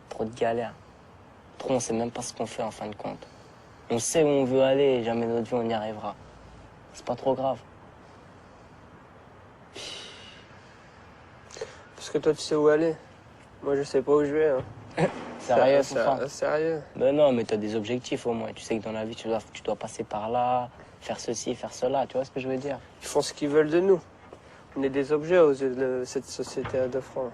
Trop de galères. Trop, on sait même pas ce qu'on fait en fin de compte. On sait où on veut aller et jamais notre vie on y arrivera. C'est pas trop grave. Parce que toi tu sais où aller. Moi je sais pas où je vais. Hein. Sérieux, Foufa? Sérieux. Mais non, mais t'as des objectifs au moins. Tu sais que dans la vie tu dois passer par là, faire ceci, faire cela. Tu vois ce que je veux dire? Ils font ce qu'ils veulent de nous. On est des objets aux yeux de cette société à 2 francs.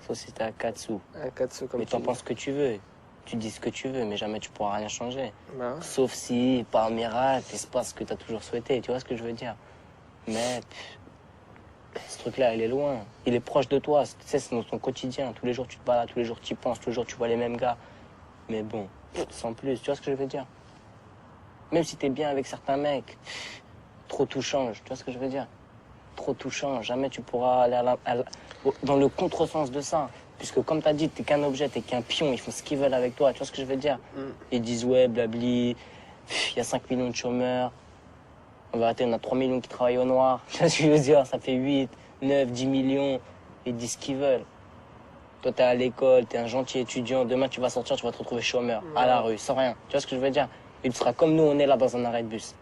Société à 4 sous. À 4 sous comme mais t'en penses ce que tu veux. tu dis ce que tu veux, mais jamais tu pourras rien changer. Bah ouais. Sauf si, par miracle, il se passe ce que tu as toujours souhaité. Tu vois ce que je veux dire? Mais ce truc-là, il est loin. Il est proche de toi. Tu sais, c'est dans ton quotidien. Tous les jours, tu te balades, tous les jours, tu y penses, tous les jours, tu vois les mêmes gars. Mais bon, sans plus. Tu vois ce que je veux dire? Même si t'es bien avec certains mecs, trop tout change. Tu vois ce que je veux dire? Trop tout change. Jamais tu pourras aller dans le contresens de ça. Puisque comme t'as dit, t'es qu'un objet, t'es qu'un pion. Ils font ce qu'ils veulent avec toi. Tu vois ce que je veux dire? Ils disent ouais, blabli. Il y a 5 millions de chômeurs. En vérité, on a 3 millions qui travaillent au noir. Tu vois ce que je veux dire? Ça fait 8, 9, 10 millions. Ils disent ce qu'ils veulent. Toi, t'es à l'école, t'es un gentil étudiant. Demain, tu vas sortir, tu vas te retrouver chômeur, à la rue, sans rien. Tu vois ce que je veux dire? Et tu seras comme nous, on est là dans un arrêt de bus.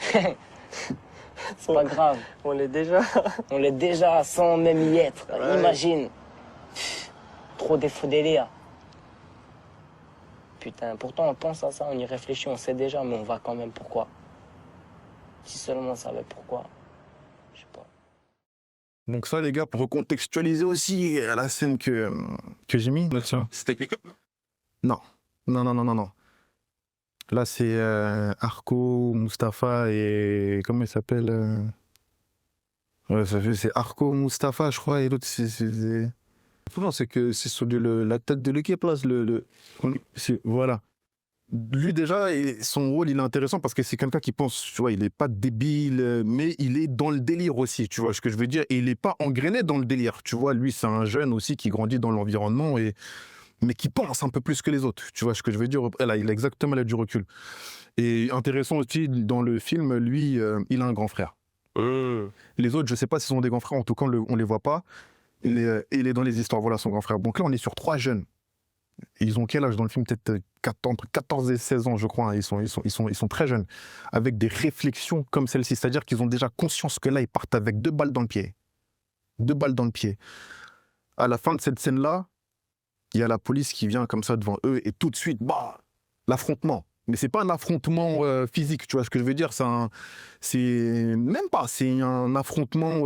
C'est pas grave. On l'est déjà. On l'est déjà, sans même y être. Ouais. Imagine. Trop des faux délires. Putain, pourtant, on pense à ça, on y réfléchit, on sait déjà, mais on va quand même. Pourquoi? Si seulement on savait pourquoi. Je sais pas. Donc ça, les gars, pour recontextualiser aussi la scène que j'ai mis. C'était quelque Non. Là, c'est Arko, Mustapha et... Comment il s'appelle Ouais, c'est Arko, Mustapha, je crois, et l'autre, c'est... Non, c'est que c'est sur la tête de l'équipe, là. Voilà. Lui, déjà, son rôle, il est intéressant parce que c'est quelqu'un qui pense, tu vois, il n'est pas débile, mais il est dans le délire aussi, tu vois ce que je veux dire. Et il n'est pas engrainé dans le délire, tu vois. Lui, c'est un jeune aussi qui grandit dans l'environnement, mais qui pense un peu plus que les autres, tu vois ce que je veux dire. Là, il a exactement du recul. Et intéressant aussi, dans le film, lui, il a un grand frère. Les autres, je ne sais pas s'ils sont des grands frères, en tout cas, on ne les voit pas. Il est dans les histoires, voilà, son grand frère. Donc là, on est sur 3 jeunes. Ils ont quel âge dans le film? Peut-être entre 14 et 16 ans, je crois. Hein. Ils sont très jeunes, avec des réflexions comme celle-ci. C'est-à-dire qu'ils ont déjà conscience que là, ils partent avec 2 balles dans le pied. 2 balles dans le pied. À la fin de cette scène-là, il y a la police qui vient comme ça devant eux et tout de suite, bah, l'affrontement. Mais c'est pas un affrontement physique, tu vois ce que je veux dire. C'est même pas. C'est un affrontement.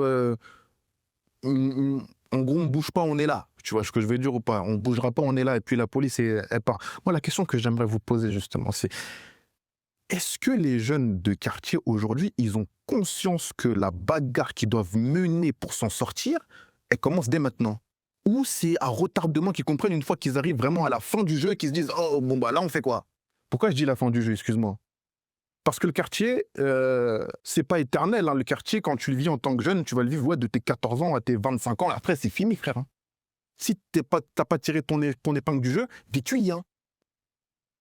En gros, on bouge pas, on est là. Tu vois ce que je veux dire ou pas? On bougera pas, on est là. Et puis la police, elle part. Moi, la question que j'aimerais vous poser justement, c'est est-ce que les jeunes de quartier aujourd'hui, ils ont conscience que la bagarre qu'ils doivent mener pour s'en sortir, elle commence dès maintenant? Ou c'est à retardement qu'ils comprennent une fois qu'ils arrivent vraiment à la fin du jeu et qu'ils se disent « Oh, bon, bah là, on fait quoi ?» Pourquoi je dis la fin du jeu, excuse-moi? Parce que le quartier, c'est pas éternel. Hein. Le quartier, quand tu le vis en tant que jeune, tu vas le vivre de tes 14 ans à tes 25 ans. Après, c'est fini, frère. Hein. Si t'as pas tiré ton épingle du jeu, puis tu y es. Hein.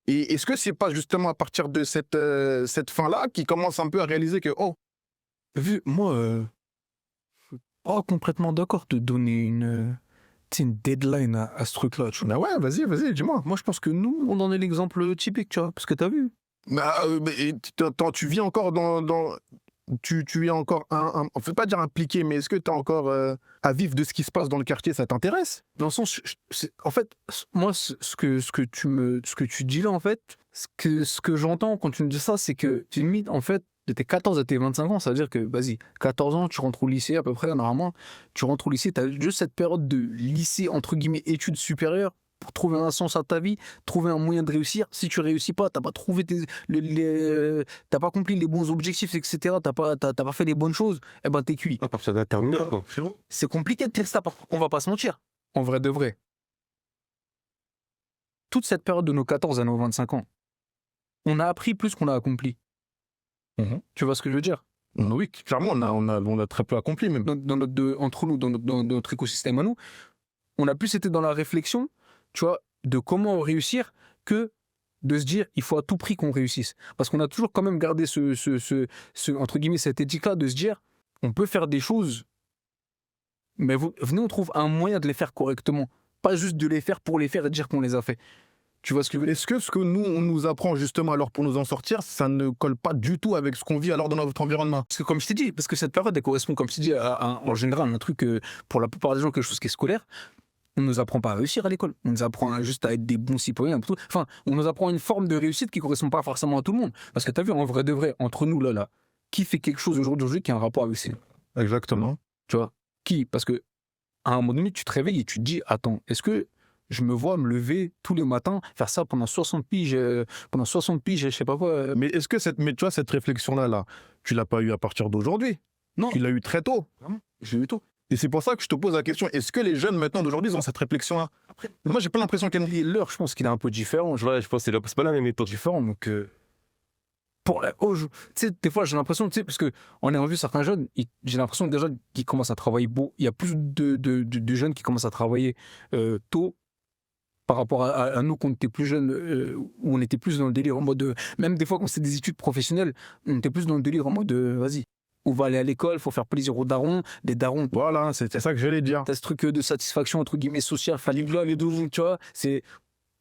Et est-ce que c'est pas justement à partir de cette fin-là qu'ils commencent un peu à réaliser que, oh, Vu, moi, pas complètement d'accord de donner une deadline à ce truc-là. Tu vois. bah ouais, vas-y, dis-moi. Moi, je pense que nous, on en est l'exemple typique, tu vois, parce que t'as vu. Tu vis encore tu es encore on ne peut pas dire impliqué, mais est-ce que tu es encore à vivre de ce qui se passe dans le quartier? Ça t'intéresse? Dans le sens, en fait, moi, ce que tu dis là, en fait, ce que j'entends quand tu me dis ça, c'est que tu limites, en fait, de tes 14 à tes 25 ans, ça veut dire que, vas-y, 14 ans, tu rentres au lycée à peu près, normalement, tu rentres au lycée, tu as juste cette période de lycée, entre guillemets, études supérieures, pour trouver un sens à ta vie, trouver un moyen de réussir. Si tu réussis pas, t'as pas trouvé t'as pas accompli les bons objectifs, etc. T'as pas fait les bonnes choses, eh ben t'es cuit. À partir d'un terminal, quoi. C'est compliqué de faire ça, on va pas se mentir. En vrai de vrai. Toute cette période de nos 14 à nos 25 ans, on a appris plus qu'on a accompli. Tu vois ce que je veux dire? Oui, clairement, on a très peu accompli même. Entre nous, dans notre écosystème à nous, on a plus été dans la réflexion, tu vois, de comment réussir que de se dire il faut à tout prix qu'on réussisse. Parce qu'on a toujours quand même gardé entre guillemets, cette éthique-là de se dire on peut faire des choses, mais venez, on trouve un moyen de les faire correctement. Pas juste de les faire pour les faire et dire qu'on les a fait. Tu vois ce que je veux dire? Est-ce que ce que nous, on nous apprend justement alors pour nous en sortir, ça ne colle pas du tout avec ce qu'on vit alors dans notre environnement? Parce que comme je t'ai dit, parce que cette période, elle correspond, comme je t'ai dit, en général, un truc, pour la plupart des gens, quelque chose qui est scolaire. On ne nous apprend pas à réussir à l'école. On nous apprend juste à être des bons citoyens. Enfin, on nous apprend une forme de réussite qui ne correspond pas forcément à tout le monde. Parce que tu as vu, en vrai de vrai, entre nous, là, qui fait quelque chose aujourd'hui qui a un rapport avec ça? Exactement. Tu vois? Qui? Parce que à un moment donné, tu te réveilles et tu te dis, attends, est-ce que je me vois me lever tous les matins, faire ça pendant 60 piges, je sais pas quoi. Mais est-ce que mais tu vois, cette réflexion-là, tu l'as pas eu à partir d'aujourd'hui? Non. Tu l'as eu très tôt. Vraiment, j'ai eu tôt. Et c'est pour ça que je te pose la question, est-ce que les jeunes maintenant d'aujourd'hui, ils ont cette réflexion-là? Après, moi, j'ai pas l'impression qu'elle... L'heure, je pense qu'il est un peu différent. Ouais, je pense que c'est pas la même époque. Différent, donc... tu sais, des fois, j'ai l'impression, tu sais, parce qu'on a vu certains jeunes, j'ai l'impression déjà qu'ils commencent à travailler beau. Il y a plus de jeunes qui commencent à travailler tôt par rapport à nous, quand on était plus jeunes, où on était plus dans le délire en mode... même des fois, quand c'était des études professionnelles, on était plus dans le délire en mode, vas-y, on va aller à l'école, faut faire plaisir aux darons, des darons. Voilà, c'était ça que j'allais dire. T'as ce truc de satisfaction, entre guillemets, sociale, familiale et tout, tu vois,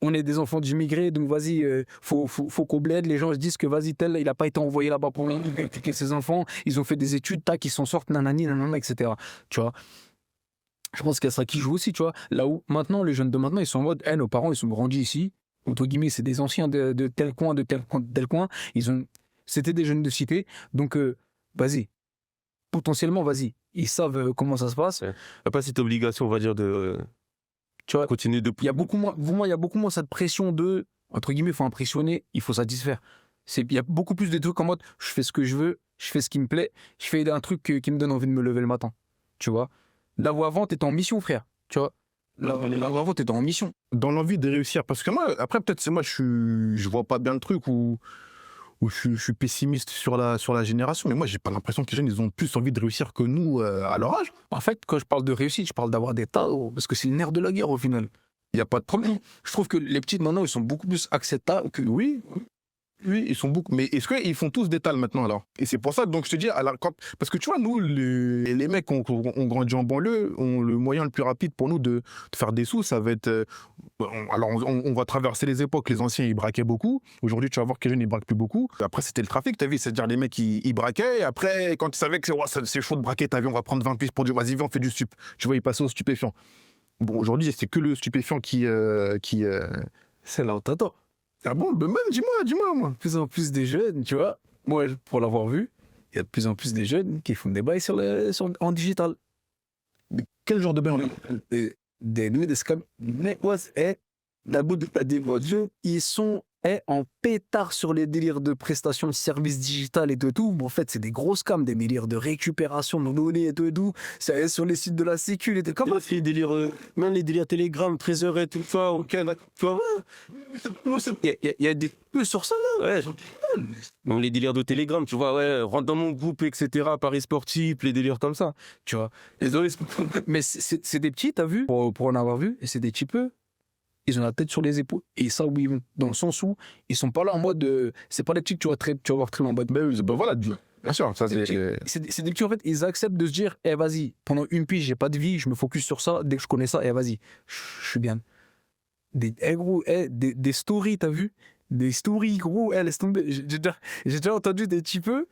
on est des enfants d'immigrés, donc vas-y, faut qu'on bled. Les gens se disent que vas-y, tel, il a pas été envoyé là-bas pour impliquer ses enfants. Ils ont fait des études, tac, ils s'en sortent, nanani, nanana, etc. Tu vois. Je pense qu'il y a ça qui joue aussi, tu vois. Là où maintenant, les jeunes de maintenant, ils sont en mode, nos parents, ils sont grandis ici. Entre guillemets, c'est des anciens de tel coin, de tel coin, de tel coin. C'était des jeunes de cité. Donc, vas-y. Potentiellement, vas-y. Ils savent comment ça se passe. Il n'y a pas cette obligation, on va dire, de... Tu vois, continuer de... Il y a beaucoup moins cette pression de, entre guillemets, il faut impressionner, il faut satisfaire. Il y a beaucoup plus de trucs en mode, je fais ce que je veux, je fais ce qui me plaît, je fais un truc qui me donne envie de me lever le matin. Tu vois. Là où avant, t'étais en mission, frère. Tu vois. Là où avant, t'étais en mission. Dans l'envie de réussir. Parce que moi, après, peut-être c'est moi, je vois pas bien le truc ou je suis pessimiste sur la génération. Mais moi, j'ai pas l'impression que les jeunes, ils ont plus envie de réussir que nous à leur âge. En fait, quand je parle de réussite, je parle d'avoir des tas, parce que c'est le nerf de la guerre au final. Il n'y a pas de problème. Je trouve que les petits, maintenant, ils sont beaucoup plus acceptables que... Oui, ils sont beaucoup. Mais est-ce qu'ils font tous des tales maintenant alors? Et c'est pour ça, donc je te dis, parce que tu vois, nous, les mecs on grandit en banlieue, le moyen le plus rapide pour nous de faire des sous, ça va être. Alors, on va traverser les époques. Les anciens, ils braquaient beaucoup. Aujourd'hui, tu vas voir que les jeunes, ils braquent plus beaucoup. Après, c'était le trafic, t'as vu? C'est-à-dire, les mecs, ils braquaient. Et après, quand ils savaient que c'est chaud de braquer, t'as vu, on va prendre 20 pièces pour dire, vas-y, viens, on fait du stup. Tu vois, ils passaient au stupéfiant. Bon, aujourd'hui, c'est que le stupéfiant qui. C'est là où t'attends. Ah bon, ben même, dis-moi, moi. De plus en plus des jeunes, tu vois, moi, pour l'avoir vu, il y a de plus en plus des jeunes qui font des bails en digital. Quel genre de bail des scams. Mais la bout de des jeunes, ils sont en pétard sur les délires de prestations de services digital et de tout. Mais en fait, c'est des gros scams, des délires de récupération de données et de tout. C'est sur les sites de la Sécu. Comment c'est les délires, même les délires Telegram, Trésor et tout ça, ok, tu vois. Il y a des peu sur ça, là. Ouais. Donc les délires de Telegram, tu vois, ouais, rentre dans mon groupe, etc., Paris sportif, les délires comme ça, tu vois. Désolé, mais c'est des petits, t'as vu, pour en avoir vu, et c'est des petits peu. Ils ont la tête sur les épaules. Et ça, oui, dans le sens où ils sont pas là en mode. C'est pas des petits que tu vas voir très en mode. Ben voilà, bien sûr. Ça, c'est des petits, en fait, ils acceptent de se dire, vas-y, pendant une pige, j'ai pas de vie, je me focus sur ça. Dès que je connais ça, vas-y, je suis bien. Des stories, t'as vu? Des stories, gros, laisse tomber. J'ai déjà entendu des petits peu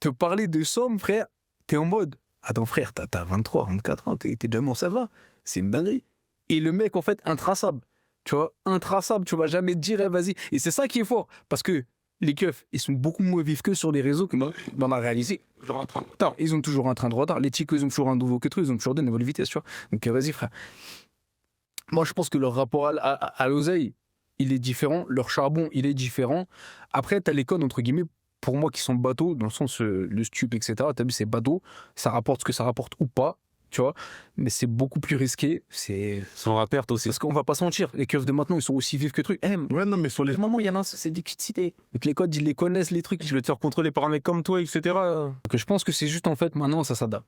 te parler de sommes, frère. T'es en mode, attends, frère, t'as 23, 24 ans, t'es déjà mon serveur. C'est une dinguerie. Et le mec, en fait, intraçable. Tu vois, intraçable, tu vas jamais te dire, vas-y. Et c'est ça qui est fort. Parce que les keufs, ils sont beaucoup moins vifs que sur les réseaux que dans la réalité. Ils ont toujours un train de retard. Les chicos, ils ont toujours un nouveau que truc, ils ont toujours des nouvelles vitesses, tu vois. Donc, vas-y, frère. Moi, je pense que leur rapport à l'oseille, il est différent. Leur charbon, il est différent. Après, t'as les codes, entre guillemets, pour moi, qui sont bateaux, dans le sens, le stup, etc. T'as vu, c'est bateau. Ça rapporte ce que ça rapporte ou pas. Tu vois, mais c'est beaucoup plus risqué. Sans rapport aussi. Parce qu'on va pas se mentir, les keufs de maintenant, ils sont aussi vifs que trucs. Ouais, non, mais sur les moments, il y en a, c'est des petites cités. Donc les codes, ils les connaissent, les trucs. Je vais te faire contrôler par un mec comme toi, etc. Donc je pense que c'est juste, en fait, maintenant, ça s'adapte.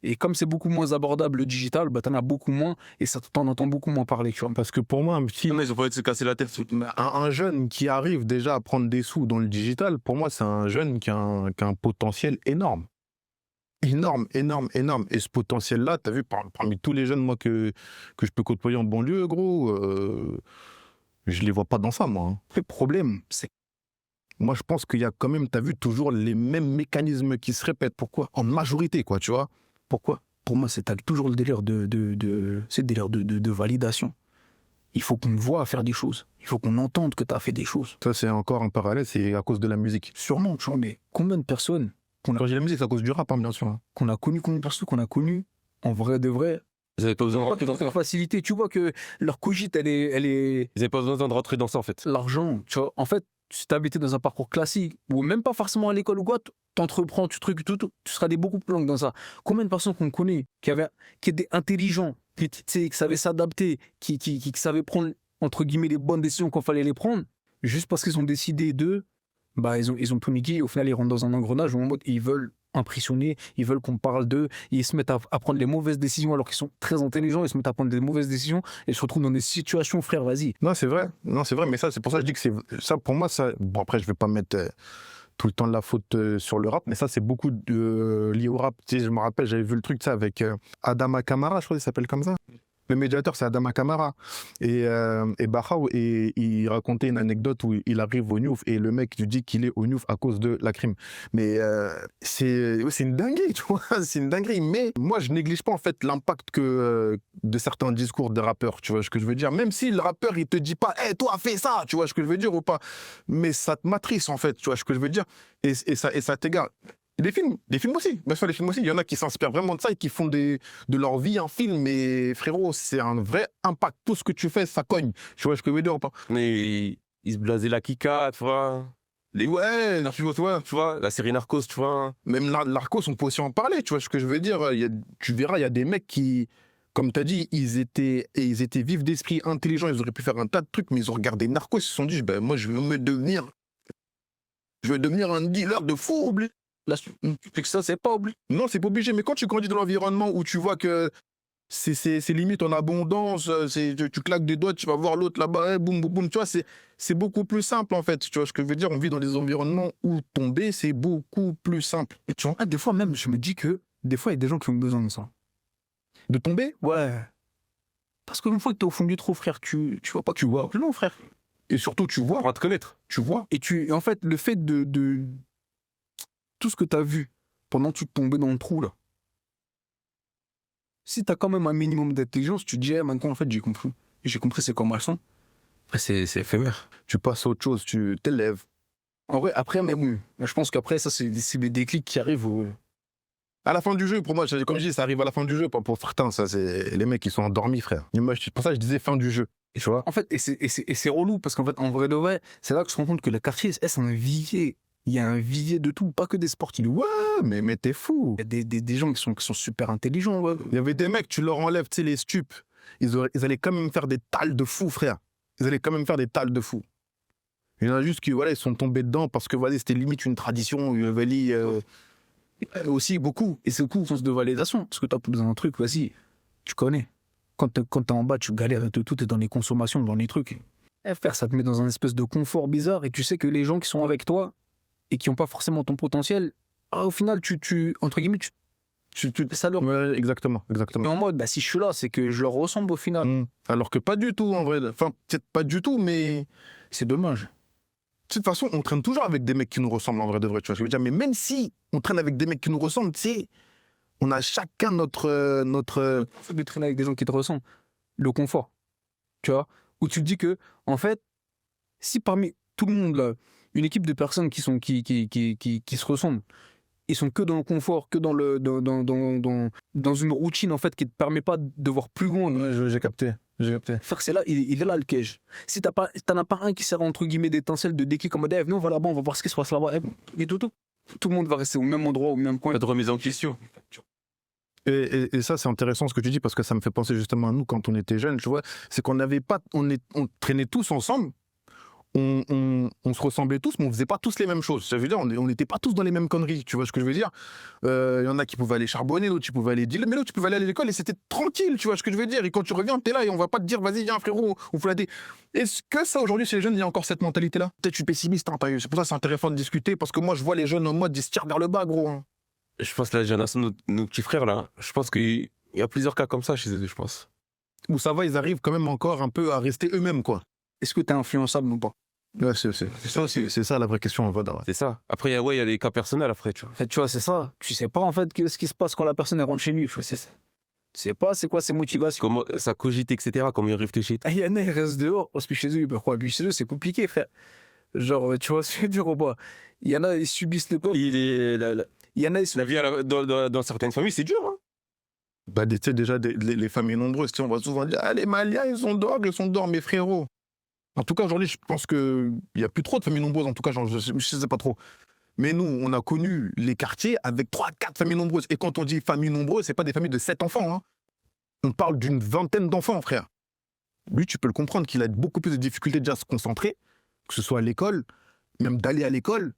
Et comme c'est beaucoup moins abordable, le digital, bah, t'en as beaucoup moins et t'en entends beaucoup moins parler. Tu vois. Parce que pour moi, ils ont pas envie de se casser la tête. Un jeune qui arrive déjà à prendre des sous dans le digital, pour moi, c'est un jeune qui a un potentiel énorme. Énorme. Et ce potentiel-là, t'as vu, parmi tous les jeunes, moi, que je peux côtoyer en banlieue, gros, je les vois pas dans ça, moi. Le problème, c'est... Moi, je pense qu'il y a quand même, t'as vu, toujours les mêmes mécanismes qui se répètent. Pourquoi? En majorité, quoi, tu vois. Pourquoi? Pour moi, c'est toujours le délire de validation. Il faut qu'on te voit faire des choses. Il faut qu'on entende que t'as fait des choses. Ça, c'est encore un parallèle, c'est à cause de la musique. Sûrement, tu vois, mais combien de personnes... Quand j'ai la musique, c'est à cause du rap, hein, bien sûr. Qu'on a connu, combien de personnes qu'on a connues, en vrai de vrai, Ils avaient pas besoin de Pas rentrer que dans ça. par facilité, tu vois que leur cogite, elle est Ils avaient pas besoin de rentrer dans ça, en fait. l'argent. Tu vois, en fait, si t'avais été dans un parcours classique, ou même pas forcément à l'école ou quoi, t'entreprends, tu trucs, tout, tu seras des beaucoup plus longs dans ça. Combien de personnes qu'on connaît qui étaient intelligents, tu sais, qui savaient s'adapter, qui savaient prendre, entre guillemets, les bonnes décisions qu'il fallait les prendre, juste parce qu'ils ont décidé bah, ils ont tout niqué, et au final, ils rentrent dans un engrenage où en mode, ils veulent impressionner, ils veulent qu'on parle d'eux, ils se mettent à prendre les mauvaises décisions alors qu'ils sont très intelligents, ils se mettent à prendre des mauvaises décisions et se retrouvent dans des situations, frère, vas-y. Non, c'est vrai. Non, c'est vrai. Mais ça, c'est pour ça que je dis que c'est ça. Pour moi, ça. Bon, après, je vais pas mettre tout le temps de la faute sur le rap, mais ça, c'est beaucoup lié au rap. Tu sais, je me rappelle, j'avais vu le truc, ça, avec Adama Kamara, je crois qu'il s'appelle comme ça. Le médiateur, c'est Adama Kamara. Et Bahaw, et il racontait une anecdote où il arrive au Newf et le mec lui dit qu'il est au Newf à cause de la crime. Mais c'est une dinguerie, tu vois. C'est une dinguerie. Mais moi, je néglige pas en fait l'impact de certains discours de rappeurs, tu vois ce que je veux dire. Même si le rappeur, il te dit pas, hé, toi, fais ça, tu vois ce que je veux dire ou pas. Mais ça te matrice en fait, tu vois ce que je veux dire. Et ça t'égare. Des films aussi. Bien sûr, les films aussi. Il y en a qui s'inspirent vraiment de ça et qui font de leur vie un film. Mais frérot, c'est un vrai impact. Tout ce que tu fais, ça cogne. Tu vois ce que je veux dire ou pas? Mais ils se blasaient la Kika, tu vois. Ouais, Tu vois, la série Narcos, tu vois. même Narcos, on peut aussi en parler. Tu vois ce que je veux dire? Tu verras, il y a des mecs qui, comme tu as dit, ils étaient vifs d'esprit, intelligents. Ils auraient pu faire un tas de trucs, mais ils ont regardé Narcos. Ils se sont dit, ben, moi, je vais devenir un dealer de fou. Oublie. Là, que ça, c'est pas obligé. Non, c'est pas obligé. Mais quand tu grandis dans l'environnement où tu vois que c'est limite en abondance, tu claques des doigts, tu vas voir l'autre là-bas, boum, boum, boum. Tu vois, c'est beaucoup plus simple en fait. Tu vois ce que je veux dire? On vit dans des environnements où tomber, c'est beaucoup plus simple. Et tu vois, des fois même, je me dis que des fois, il y a des gens qui ont besoin de ça. De tomber? Ouais. Parce qu'une fois que t'es au fond du trou, frère, tu vois pas que tu vois. Non, frère. Et surtout, tu vois. Pour te connaître. Tu vois. Et en fait, le fait de tout ce que t'as vu pendant que tu tombais dans le trou, là, si t'as quand même un minimum d'intelligence, tu te dis, maintenant, en fait, j'ai compris. J'ai compris c'est comment elles sont. Après, c'est éphémère. Tu passes à autre chose, tu t'élèves. En vrai, après, mais bon, je pense qu'après, ça, c'est des déclics qui arrivent À la fin du jeu, pour moi, comme je dis, ça arrive à la fin du jeu. Pas pour certains, ça, c'est les mecs qui sont endormis, frère. Mais moi, pour ça, je disais fin du jeu. Tu vois? En fait, et c'est relou, parce qu'en fait, en vrai de vrai, c'est là que je me rends compte que le quartier, c'est un vivier. Il y a un vivier de tout, pas que des sportifs. Ouais, mais t'es fou. Il y a des gens qui sont super intelligents, ouais. Il y avait des mecs, tu leur enlèves, tu sais, les stupes. Ils allaient quand même faire des tales de fous, frère. Ils allaient quand même faire des tales de fous. Il y en a juste qui, voilà, ils sont tombés dedans parce que, voilà, c'était limite une tradition. Aussi, beaucoup. Et c'est beaucoup au sens de validation. Parce que t'as besoin d'un truc, vas-y, tu connais. Quand t'es en bas, tu galères de tout, t'es dans les consommations, dans les trucs. Frère, ça te met dans un espèce de confort bizarre et tu sais que les gens qui sont avec toi et qui n'ont pas forcément ton potentiel, au final, entre guillemets, tu ça leur. Ouais, exactement. Mais en mode, bah, si je suis là, c'est que je leur ressemble au final. Alors que pas du tout, en vrai. Enfin, peut-être pas du tout, mais c'est dommage. De toute façon, on traîne toujours avec des mecs qui nous ressemblent, en vrai de vrai, tu vois ce que je veux dire. Mais même si on traîne avec des mecs qui nous ressemblent, tu sais, on a chacun notre... Faut de traîner avec des gens qui te ressemblent. Le confort, tu vois. Où tu te dis que, en fait, si parmi tout le monde, là, une équipe de personnes qui se ressemblent, ils sont que dans le confort, que dans une routine, en fait, qui te permet pas de voir plus grand. Ouais, j'ai capté. Frère, c'est là, il est là le piège. Si t'en as pas un qui sert entre guillemets d'étincelle de déclic en mode, nous on va là-bas, on va voir ce qui se passe là-bas. Et tout le monde va rester au même endroit, au même coin. Pas de remise en question. Et ça, c'est intéressant ce que tu dis parce que ça me fait penser justement à nous quand on était jeunes, tu vois. C'est qu'on n'avait pas, on traînait tous ensemble. On se ressemblait tous, mais on faisait pas tous les mêmes choses. Ça veut dire, on n'était pas tous dans les mêmes conneries, tu vois ce que je veux dire. Il y en a qui pouvaient aller charbonner, d'autres qui pouvaient aller dealer, mais l'autre, tu pouvais aller à l'école et c'était tranquille, tu vois ce que je veux dire. Et quand tu reviens, t'es là et on va pas te dire, vas-y, viens frérot, on fout la dé. Est-ce que ça, aujourd'hui, chez les jeunes, il y a encore cette mentalité-là? Peut-être je suis pessimiste, hein, c'est pour ça que c'est intéressant de discuter, parce que moi, je vois les jeunes en mode, ils se tirent vers le bas, gros. Hein. Je pense que la génération de nos petits frères, là, je pense qu'il y a plusieurs cas comme ça chez eux, je pense. Où ça va, ils arrivent quand même encore un peu à rester eux-mêmes, quoi. Est-ce que t'es influençable ou pas? Ouais, c'est ça la vraie question en vrai. Ouais. C'est ça. Après, il y a des cas personnels après, tu vois. En fait, tu vois, c'est ça. Tu sais pas en fait ce qui se passe quand la personne rentre chez lui. Tu sais pas c'est quoi ses motivations. Comment ça cogite, etc. Comment il réfléchit. Il y en a, ils restent dehors parce que chez eux, ils peuvent quoi. Puis chez eux, c'est compliqué, frère. Genre, tu vois, c'est dur ou pas. Il y en a, ils subissent le corps. Il y en a, la vie dans certaines familles, c'est dur. Hein. Bah, tu sais, déjà, les familles nombreuses, tu sais, on va souvent dire, ah, les Maliens, ils sont dehors, mes frérots. En tout cas, aujourd'hui, je pense qu'il n'y a plus trop de familles nombreuses, en tout cas, genre, je ne sais pas trop. Mais nous, on a connu les quartiers avec 3-4 familles nombreuses. Et quand on dit famille nombreuse, c'est pas des familles de 7 enfants. Hein. On parle d'une vingtaine d'enfants, frère. Lui, tu peux le comprendre qu'il a beaucoup plus de difficultés déjà à se concentrer, que ce soit à l'école, même d'aller à l'école,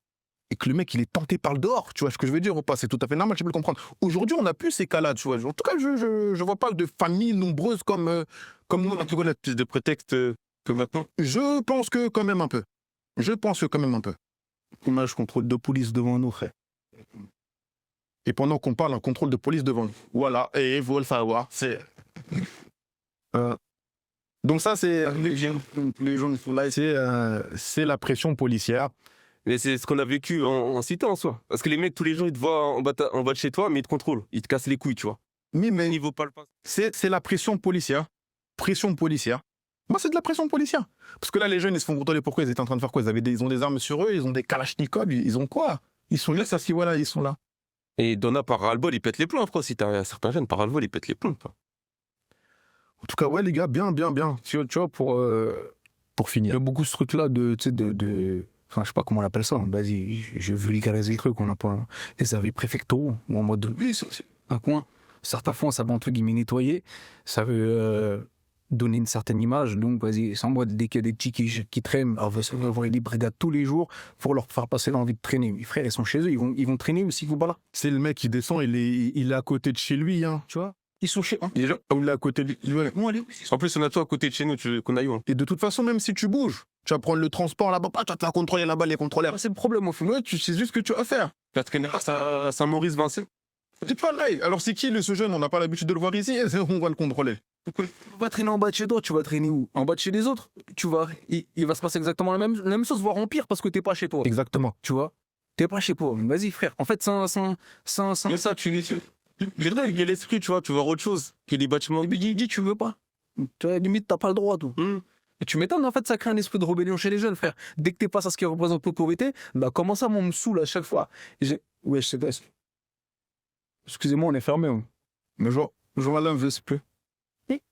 et que le mec, il est tenté par le dehors. Tu vois ce que je veux dire ou pas? C'est tout à fait normal, tu peux le comprendre. Aujourd'hui, on n'a plus ces cas-là, tu vois. En tout cas, je vois pas de familles nombreuses comme nous. En tout cas, on a plus de prétextes que maintenant. Je pense que quand même un peu. On a le contrôle de police devant nous, frère. Et pendant qu'on parle, un contrôle de police devant nous. Voilà, et il faut le savoir. C'est... Donc ça, c'est... Les gens sont là. C'est la pression policière. Mais c'est ce qu'on a vécu en cité en soi. Parce que les mecs, tous les jours, ils te voient en bas de chez toi, mais ils te contrôlent. Ils te cassent les couilles, tu vois. Mais Niveau pas le pass. c'est la pression policière. Moi, c'est de la pression policière. Parce que là, les jeunes, ils se font contrôler. Pourquoi ils étaient en train de faire quoi? Ils ont des armes sur eux, ils ont des kalachnikovs, ils ont quoi? Ils sont là, ça se dit, voilà, ils sont là. Et Donna, par ras-le-bol, il pète les plombs, frère. Si t'as certains jeunes, par ras-le-bol, il pète les plombs. Quoi. En tout cas, ouais, les gars, bien. Tu vois, pour finir. Il y a beaucoup ce truc-là enfin, je sais pas comment on appelle ça. Vas-y, je vulgarise le truc. On n'a pas des avis préfectoraux. Ou en mode de... Oui, c'est un coin. Certaines fois, ça va entre guillemets nettoyer. Ça veut donner une certaine image. Donc, vas-y, sans moi, dès qu'il y a des petits qui traînent, on va avoir des brigades tous les jours pour leur faire passer l'envie de traîner. Mes frères, ils sont chez eux. Ils vont traîner aussi, vous là. C'est le mec qui descend, il est à côté de chez lui, hein, tu vois. Ils sont chez eux. Il est à côté de lui. Bon, allez. En plus, on a toi à côté de chez nous, qu'on aille où hein. Et de toute façon, même si tu bouges, tu vas prendre le transport là-bas, tu vas te faire contrôler là-bas, les contrôleurs. C'est le problème, au fond. Ouais, tu sais juste ce que tu vas faire. Tu vas traîner à Saint-Maurice-Vincent. C'est pas là. Alors, c'est qui, ce jeune? On n'a pas l'habitude de le voir ici. On va le contrôler. Tu vas traîner en bas de chez toi, tu vas traîner où? En bas de chez les autres. Il va se passer exactement la même chose, voire en pire, parce que t'es pas chez toi. Exactement. Tu vois? T'es pas chez toi. Vas-y, frère. En fait, Mais ça, il y a l'esprit, tu vois, tu vois autre chose que les bâtiments. Mais dis, tu veux pas. Tu vois, limite, t'as pas le droit, tout. Et tu m'étonnes, en fait, ça crée un esprit de rébellion chez les jeunes, frère. Dès que t'es pas à ce qui représente l'autorité, bah, comment ça, moi, on me saoule à chaque fois. Ouais, je sais pas. Excusez-moi, on est fermé. Hein. Mais genre madame, je sais plus. Oui.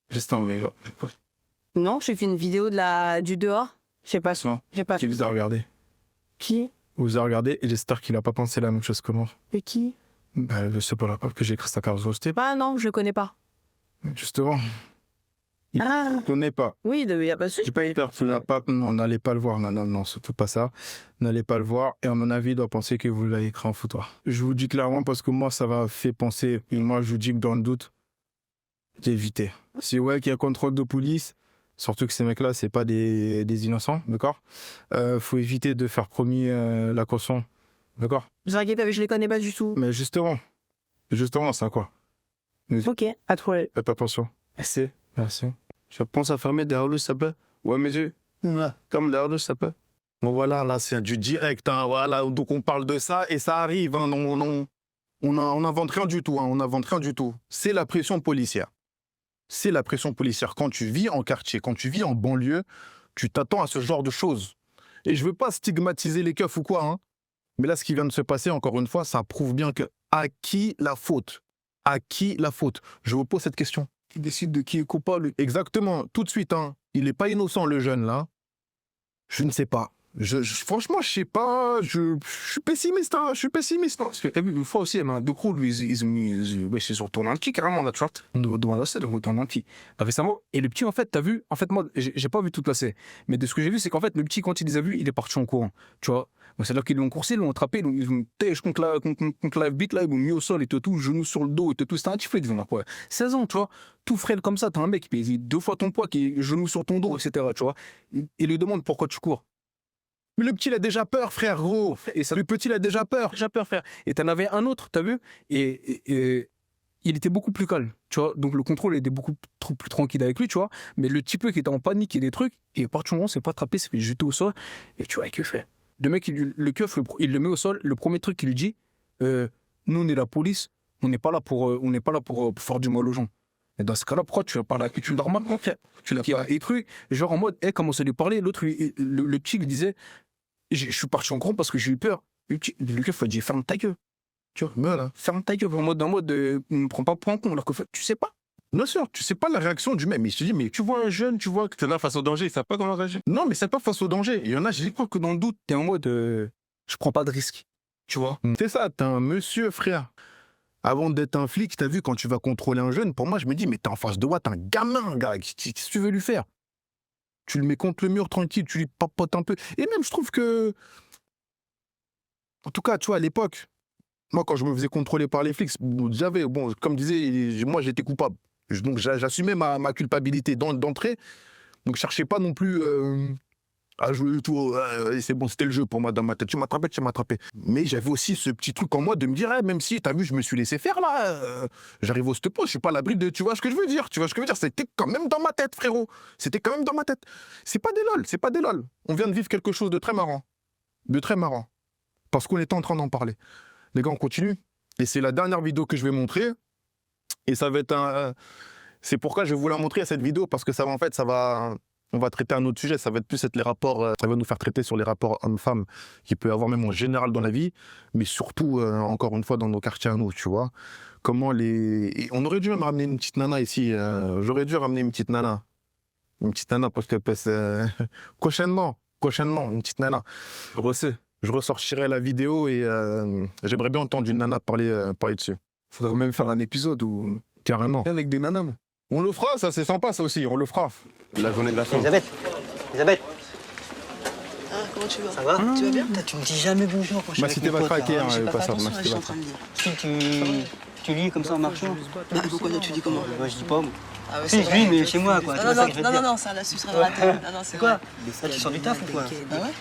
Juste en vrai. Non, j'ai fait une vidéo du dehors. Je sais pas. J'ai pas. Qui vous a regardé? Qui? Vous a regardé et j'espère qu'il a pas pensé la même chose que moi. Et qui? Bah, c'est pas la preuve que j'ai écrit sa carte d'identité. Ah non, je le connais pas. Justement. Il ne connaît pas. Oui, il n'y a pas de souci. On n'allait pas le voir. Non, surtout pas ça. N'allez pas le voir. Et à mon avis, il doit penser que vous l'avez écrit en foutoir. Je vous dis clairement parce que moi, ça m'a fait penser. Et moi, je vous dis que dans le doute, d'éviter. Si ouais, qu'il y a contrôle de police, surtout que ces mecs-là, c'est pas des innocents, d'accord? Faut éviter de faire promis la caution, d'accord? Ne vous inquiétez pas, je les connais pas du tout. Mais justement, c'est quoi? Ok, à toi. Faites attention. Merci. Je pense à fermer derrière lui, ça peut? Ouais, monsieur. Ouais. Comme derrière lui, ça peut? Bon, voilà, là, c'est du direct. Hein, voilà, donc on parle de ça et ça arrive. Hein, on n'invente rien du tout. Hein, on n'invente rien du tout. C'est la pression policière. C'est la pression policière. Quand tu vis en quartier, quand tu vis en banlieue, tu t'attends à ce genre de choses. Et je veux pas stigmatiser les keufs ou quoi, hein. Mais là, ce qui vient de se passer, encore une fois, ça prouve bien que à qui la faute? À qui la faute? Je vous pose cette question. Qui décide de qui est coupable? Exactement, tout de suite. Hein. Il n'est pas innocent, le jeune, là. Je ne sais pas. Franchement, je sais pas. Je suis pessimiste. Hein. Je suis pessimiste. Hein. Parce que, une fois aussi, du coup, lui, ils ont mis. C'est sur ton anti, carrément, la charte. Devant la scène, ton anti. Récemment. Et le petit, en fait, t'as vu? En fait, moi, j'ai pas vu toute la scène. Mais de ce que j'ai vu, c'est qu'en fait, le petit, quand il les a vus, il est parti en courant. Tu vois? C'est-à-dire qu'ils l'ont coursé, ils l'ont attrapé, ils ont têche contre la bite, là, ils l'ont mis au sol, ils te tout, genou sur le dos, ils te tout. C'était un petit fait, ils ont quoi? 16 ans, tu vois? Tout frêle comme ça, t'as un mec qui pèse 2 fois ton poids, qui est genou sur ton dos, etc. Tu vois? Il lui demande pourquoi tu cours. Mais le petit, il a déjà peur, frère, gros. Et ça, le petit, il a déjà peur. Frère. Et t'en avais un autre, t'as vu? Et il était beaucoup plus calme, tu vois? Donc le contrôle était beaucoup plus tranquille avec lui, tu vois? Mais le petit peu qui était en panique et des trucs, et partir on s'est pas attrapé, s'est fait jeter au sol. Et tu vois, que fait? Le mec, le keuf, il le met au sol. Le premier truc qu'il lui dit, nous, on est la police, on n'est pas là pour faire du mal aux gens. Et dans ce cas-là, pourquoi tu vas parler avec lui normalement, frère? Tu l'as pas étruit, genre en mode, commence à lui parler. L'autre, le petit, lui disait, je suis parti en courant parce que j'ai eu peur. Le keuf a dit, ferme ta gueule. Tu vois, mais voilà. Ferme ta gueule en mode, ne prends pas pour un con, alors que tu sais pas. Bien sûr, tu sais pas la réaction du mec, mais je te dis, mais tu vois un jeune, tu vois que C'est là face au danger, ils savent pas comment réagir. non, mais c'est pas face au danger. Il y en a, j'y crois que dans le doute. T'es en mode, je prends pas de risque. Tu vois. C'est ça, t'es un monsieur, frère. Avant d'être un flic, t'as vu, quand tu vas contrôler un jeune, pour moi, je me dis, mais t'es en face de moi, t'es un gamin, gars. Qu'est-ce que tu veux lui faire? Tu le mets contre le mur tranquille, tu lui papotes un peu. Et même, je trouve que. En tout cas, tu vois, à l'époque, moi, quand je me faisais contrôler par les flics, j'avais, bon, comme disait, moi, j'étais coupable. Donc, j'assumais ma culpabilité d'entrée. Donc, je cherchais pas non plus à jouer et tout. C'est bon, c'était le jeu pour moi dans ma tête. Tu m'attrapais. Mais j'avais aussi ce petit truc en moi de me dire, même si, t'as vu, je me suis laissé faire là, j'arrive au step, je suis pas à l'abri de. Tu vois ce que je veux dire? C'était quand même dans ma tête, frérot. C'était quand même dans ma tête. C'est pas des lol. On vient de vivre quelque chose de très marrant. Parce qu'on était en train d'en parler. Les gars, on continue. Et c'est la dernière vidéo que je vais montrer. Et ça va être c'est pourquoi je vais vous la montrer à cette vidéo, parce que on va traiter un autre sujet. Ça va être plus les rapports. Ça va nous faire traiter sur les rapports hommes-femmes qu'il peut y avoir même en général dans la vie, mais surtout, encore une fois, dans nos quartiers à nous, tu vois. Comment et on aurait dû même ramener une petite nana ici. J'aurais dû ramener une petite nana. Parce que prochainement, une petite nana. Je ressortirai la vidéo et j'aimerais bien entendre une nana parler dessus. Faudrait même faire un épisode où. Carrément. Avec des nanas. On le fera, ça c'est sympa ça aussi, on le fera. La journée de la femme. Elisabeth. Ah, comment tu vas? Ça va? Tu vas bien? Tu me dis jamais bonjour quand je suis avec Cité mes va potes, craquer, là. hein, J'ai pas pas fait ça, attention, ma là, cité je suis va en train de lire. Si tu lis comme ça en marchant? Bah, pourquoi toi tu dis comment? Moi je dis pas. Ah ouais, Si, c'est je vrai. lis, mais chez moi quoi. Tu vois ça que je veux te dire. Non, ça la sucerait dans la tête. Non, c'est Quoi? vrai. Là tu sors du taf ou quoi? Ah ouais?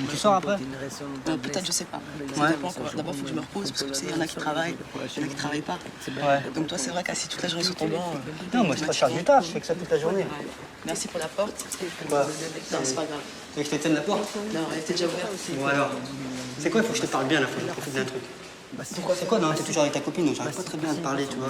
Tu sors après? Peut-être, je sais pas. Ouais. D'abord, faut que je me repose parce que tu sais, il y en a qui travaillent, il y en a qui travaillent pas. Ouais. Donc toi, c'est vrai qu'assis toute la journée sur ton banc. Non, moi je charge du taf, je fais que ça toute la journée. Merci pour la porte. Quoi? Non, c'est pas grave. Tu veux que je te tienne la porte? Non, elle était déjà ouverte. Bon alors. C'est quoi? Il faut que je te parle bien là, faut que je profite d'un truc. Pourquoi? C'est quoi? Non, t'es toujours avec ta copine, donc j'arrive pas très bien à te parler, tu vois.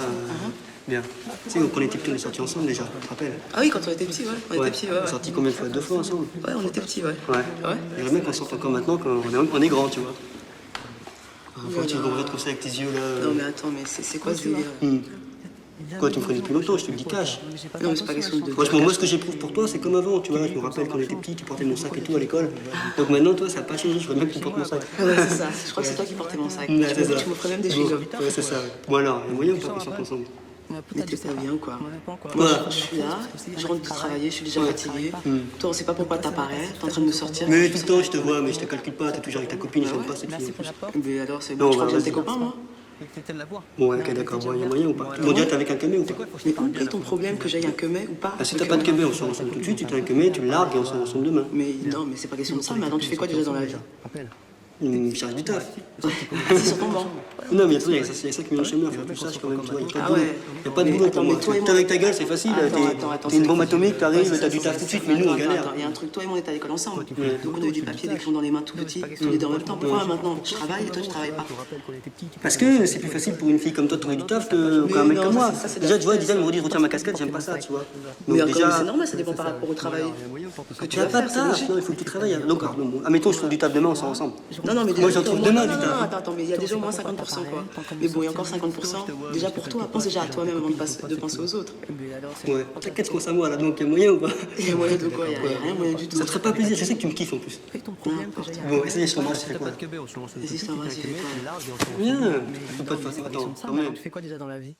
Bien. Tu sais, quand on était petits, on est sortis ensemble déjà, tu te rappelles? Ah oui, quand on était petits, ouais. On était petits, ouais. On est sortis combien de fois? 2 fois ensemble? Ouais, on était petits, ouais. Ouais. Ouais. J'aimerais bien qu'on sorte encore maintenant, quand on est grands, tu vois. Faut que tu regardes comme ça avec tes yeux là. Non, mais attends, mais c'est quoi ce délire? Quoi, tu me ferais depuis longtemps, je te le dis cash. Non, mais c'est pas question de. Franchement, moi, ce que j'éprouve pour toi, c'est comme avant, tu vois. Je me rappelle quand on était petits, tu portais mon sac et tout à l'école. Donc maintenant, toi, ça n'a pas changé, je veux bien que tu portes mon sac. Ah ouais, c'est ça. Je crois que c'est toi qui portais mon sac. Ouais, c'est ça. Tu me ferais même des chewing-gums. Ouais, c'est ça. Bon alors, il y a moyen ou pas qu'on sorte ensemble? Mais t'es pas bien ou quoi? Moi, je suis là, je rentre de travailler, je suis déjà fatiguée. Toi, on sait pas pourquoi t'apparais, t'es en train de me sortir. Mais tout le temps, je te vois, mais je te calcule pas, t'es toujours avec ta copine, j'aime pas cette fille. Mais alors, c'est bon, je crois que j'aime tes copains, moi. Ouais, ok, d'accord, il y a moyen ou pas? Mon dieu, t'es avec un camé ou pas? Mais où est ton problème que j'aille un quemet ou pas? Ah, si t'as pas de camé, on sort ensemble tout de suite, si t'as un camé, tu le largues et on sort ensemble demain. Mais non, mais c'est pas question de ça, mais attends, tu fais quoi déjà dans la vie? Je charge du taf. Assis sur ton banc. Non, mais attends, il y a ça qui vient chez moi, faire tout ça, quand même, tu vois, il y a pas de Ah boulot. ouais. Il y a pas de boulot pour moi. Toi, avec ta gueule, c'est facile, t'es une bombe atomique, t'arrives, t'as du taf tout de suite, mais nous, on galère. Il y a un truc, toi et moi, on était à l'école ensemble. Donc on avait du papier, des crayons dans les mains tout petits, tous les deux en même temps. Pourquoi maintenant je travaille et toi tu travailles pas? Parce que c'est plus facile pour une fille comme toi de trouver du taf qu'un mec comme moi. Déjà, tu vois, déjà, elle me redit, je retiens ma casquette, j'aime pas ça, tu vois. Mais Donc déjà. c'est normal, ça dépend par rapport au travail. Que Tu n'as pas de taf, non, il faut que tu travailles. Donc, admettons, je trouve du taf demain, on sort ensemble. Non, mais moi, je trouve demain du taf. Attends, mais il y a déjà au moins 50%, quoi. Mais bon, il y a encore 50%. Déjà pour toi, pense déjà à toi-même avant de penser aux autres. Ouais, t'inquiète, je pense à moi là, donc il y a moyen ou pas? Il y a moyen de quoi? Il y a rien moyen du tout. Ça te ferait pas plaisir, je sais que tu me kiffes en plus. Bon, essayez, je t'embrasse, tu fais quoi? Et si je t'embrasse, tu fais quoi? Bien, je peux pas te faire ça, attends, quand même. Tu fais quoi déjà dans la vie?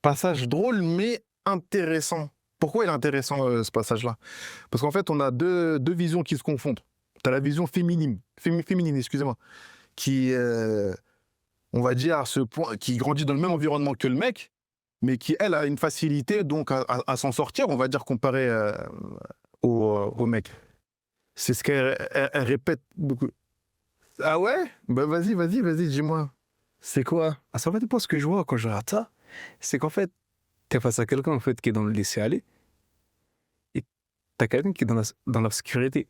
Passage drôle, mais intéressant. Pourquoi il est intéressant ce passage-là? Parce qu'en fait, on a deux visions qui se confondent. Tu as la vision féminine, excusez-moi, qui, on va dire, à ce point, qui grandit dans le même environnement que le mec, mais qui, elle, a une facilité donc à s'en sortir, on va dire, comparé au mec. C'est ce qu'elle répète beaucoup. Ah ouais? Bah vas-y, dis-moi. C'est quoi? Ah, ça va dépendre ce que je vois quand je regarde ça. C'est qu'en fait, t'es face à quelqu'un en fait, qui est dans le laisser-aller. Et t'as quelqu'un qui est dans la sécurité.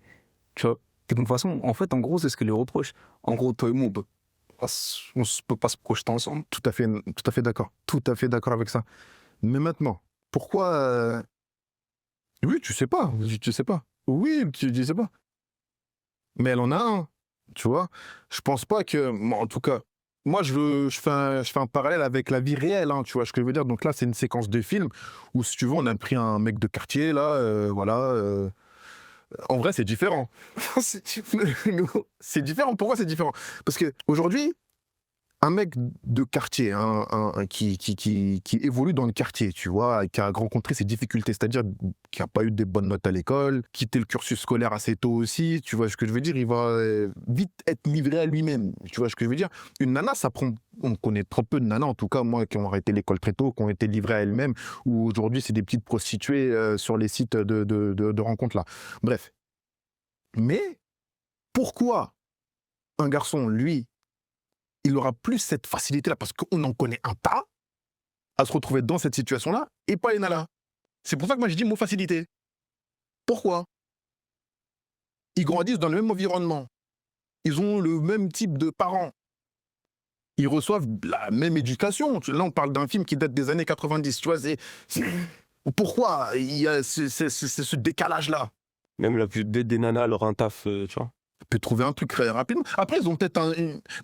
Tu vois? Et de toute façon, en fait, en gros, c'est ce que les reproche. En gros, toi et moi, on ne peut pas se projeter ensemble. Tout à fait d'accord. Tout à fait d'accord avec ça. Mais maintenant, pourquoi... Oui, tu sais pas. Oui, tu sais pas. Mais elle en a un, tu vois. Je pense pas que... Bon, en tout cas, moi, je fais un parallèle avec la vie réelle, hein, tu vois ce que je veux dire. Donc là, c'est une séquence de film où, si tu veux, on a pris un mec de quartier, là, voilà. En vrai, c'est différent. C'est différent. Pourquoi c'est différent? Parce qu'aujourd'hui, un mec de quartier, qui évolue dans le quartier, tu vois, qui a rencontré ses difficultés, c'est-à-dire qui n'a pas eu des bonnes notes à l'école, quitté le cursus scolaire assez tôt aussi, tu vois ce que je veux dire, il va vite être livré à lui-même, tu vois ce que je veux dire. Une nana, ça prend, on connaît trop peu de nanas, en tout cas moi, qui ont arrêté l'école très tôt, qui ont été livrées à elles-mêmes, ou aujourd'hui c'est des petites prostituées sur les sites de rencontres là. Bref. Mais pourquoi un garçon, lui, il aura plus cette facilité-là, parce qu'on en connaît un tas, à se retrouver dans cette situation-là, et pas les nanas. C'est pour ça que moi je dis mot facilité. Pourquoi? Ils grandissent dans le même environnement. Ils ont le même type de parents. Ils reçoivent la même éducation. Là, on parle d'un film qui date des années 90. Tu vois, pourquoi il y a ce décalage-là? Même la plus bête des nanas, elle aura un taf, tu vois. Peut trouver un truc très rapidement. Après, ils ont peut-être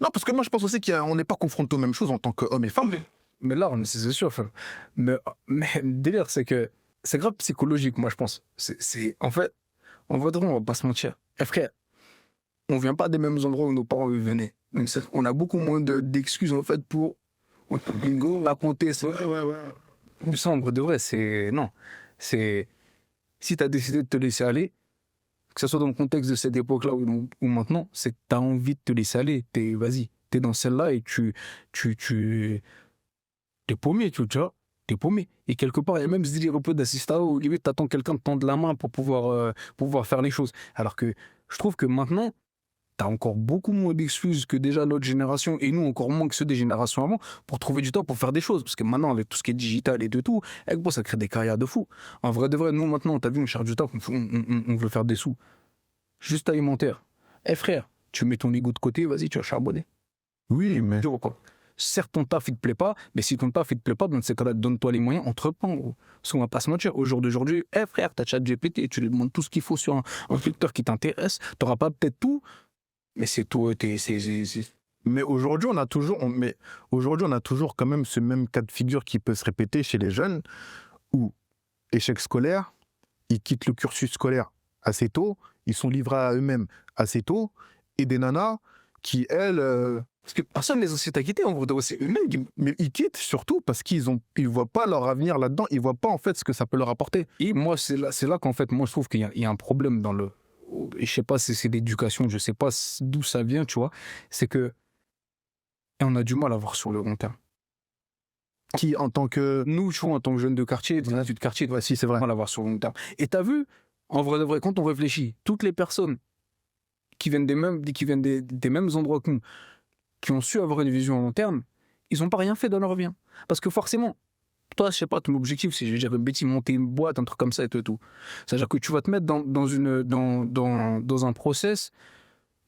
Non, parce que moi, je pense aussi qu'on n'est pas confrontés aux mêmes choses en tant qu'hommes et femmes. Mais là, c'est sûr. Mais le délire, c'est que c'est grave psychologique, moi, je pense. En fait, on va pas se mentir. Et frère, on vient pas des mêmes endroits où nos parents venaient. Donc, on a beaucoup moins d'excuses, en fait, pour bingo, raconter ça. Ouais. Ça, en vrai de vrai, c'est... Non. C'est... Si tu as décidé de te laisser aller, que ce soit dans le contexte de cette époque-là ou maintenant, c'est que tu as envie de te laisser aller. Vas-y, t'es dans celle-là et t'es paumé, tu vois. T'es paumé. Et quelque part, il y a même ce délire un peu d'assistat où limite t'attends quelqu'un de tendre la main pour pouvoir faire les choses. Alors que je trouve que maintenant, t'as encore beaucoup moins d'excuses que déjà notre génération, et nous encore moins que ceux des générations avant, pour trouver du temps pour faire des choses. Parce que maintenant, avec tout ce qui est digital et de tout, avec moi, ça crée des carrières de fou. En vrai de vrai, nous maintenant, t'as vu, on cherche du temps, on veut faire des sous. Juste alimentaire. Frère, tu mets ton ego de côté, vas-y, tu vas charbonner. Oui, mais... Certes, ton taf, il te plaît pas, mais si ton taf, il te plaît pas, dans ces cas-là, donne-toi les moyens, entreprends, gros. Parce qu'on va pas se mentir, au jour d'aujourd'hui, frère, t'as ChatGPT, tu lui demandes tout ce qu'il faut sur un filtre qui t'intéresse, t'auras pas peut-être tout, mais c'est tout, Mais aujourd'hui, on a toujours quand même ce même cas de figure qui peut se répéter chez les jeunes, où, échec scolaire, ils quittent le cursus scolaire assez tôt, ils sont livrés à eux-mêmes assez tôt, et des nanas qui, elles... Parce que personne ne les incite à quitter, en vrai, c'est eux-mêmes. Mais ils quittent surtout parce qu'ils voient pas leur avenir là-dedans, ils voient pas en fait ce que ça peut leur apporter. Et moi, c'est là qu'en fait, moi je trouve qu'il y a un problème dans le... Je sais pas si c'est l'éducation, je sais pas d'où ça vient, tu vois. C'est que... Et on a du mal à voir sur le long terme. Qui, en tant que... Nous, tu vois, en tant que jeunes de quartier, des études de quartier, ouais, si, c'est vrai. On va la voir sur le long terme. Et t'as vu, en vrai de vrai, quand on réfléchit, toutes les personnes qui viennent des mêmes endroits que nous, qui ont su avoir une vision à long terme, ils n'ont pas rien fait dans leur vie. Parce que forcément, toi, je sais pas, ton objectif, c'est, je vais dire une bêtise, monter une boîte, un truc comme ça et tout. C'est-à-dire que tu vas te mettre dans un process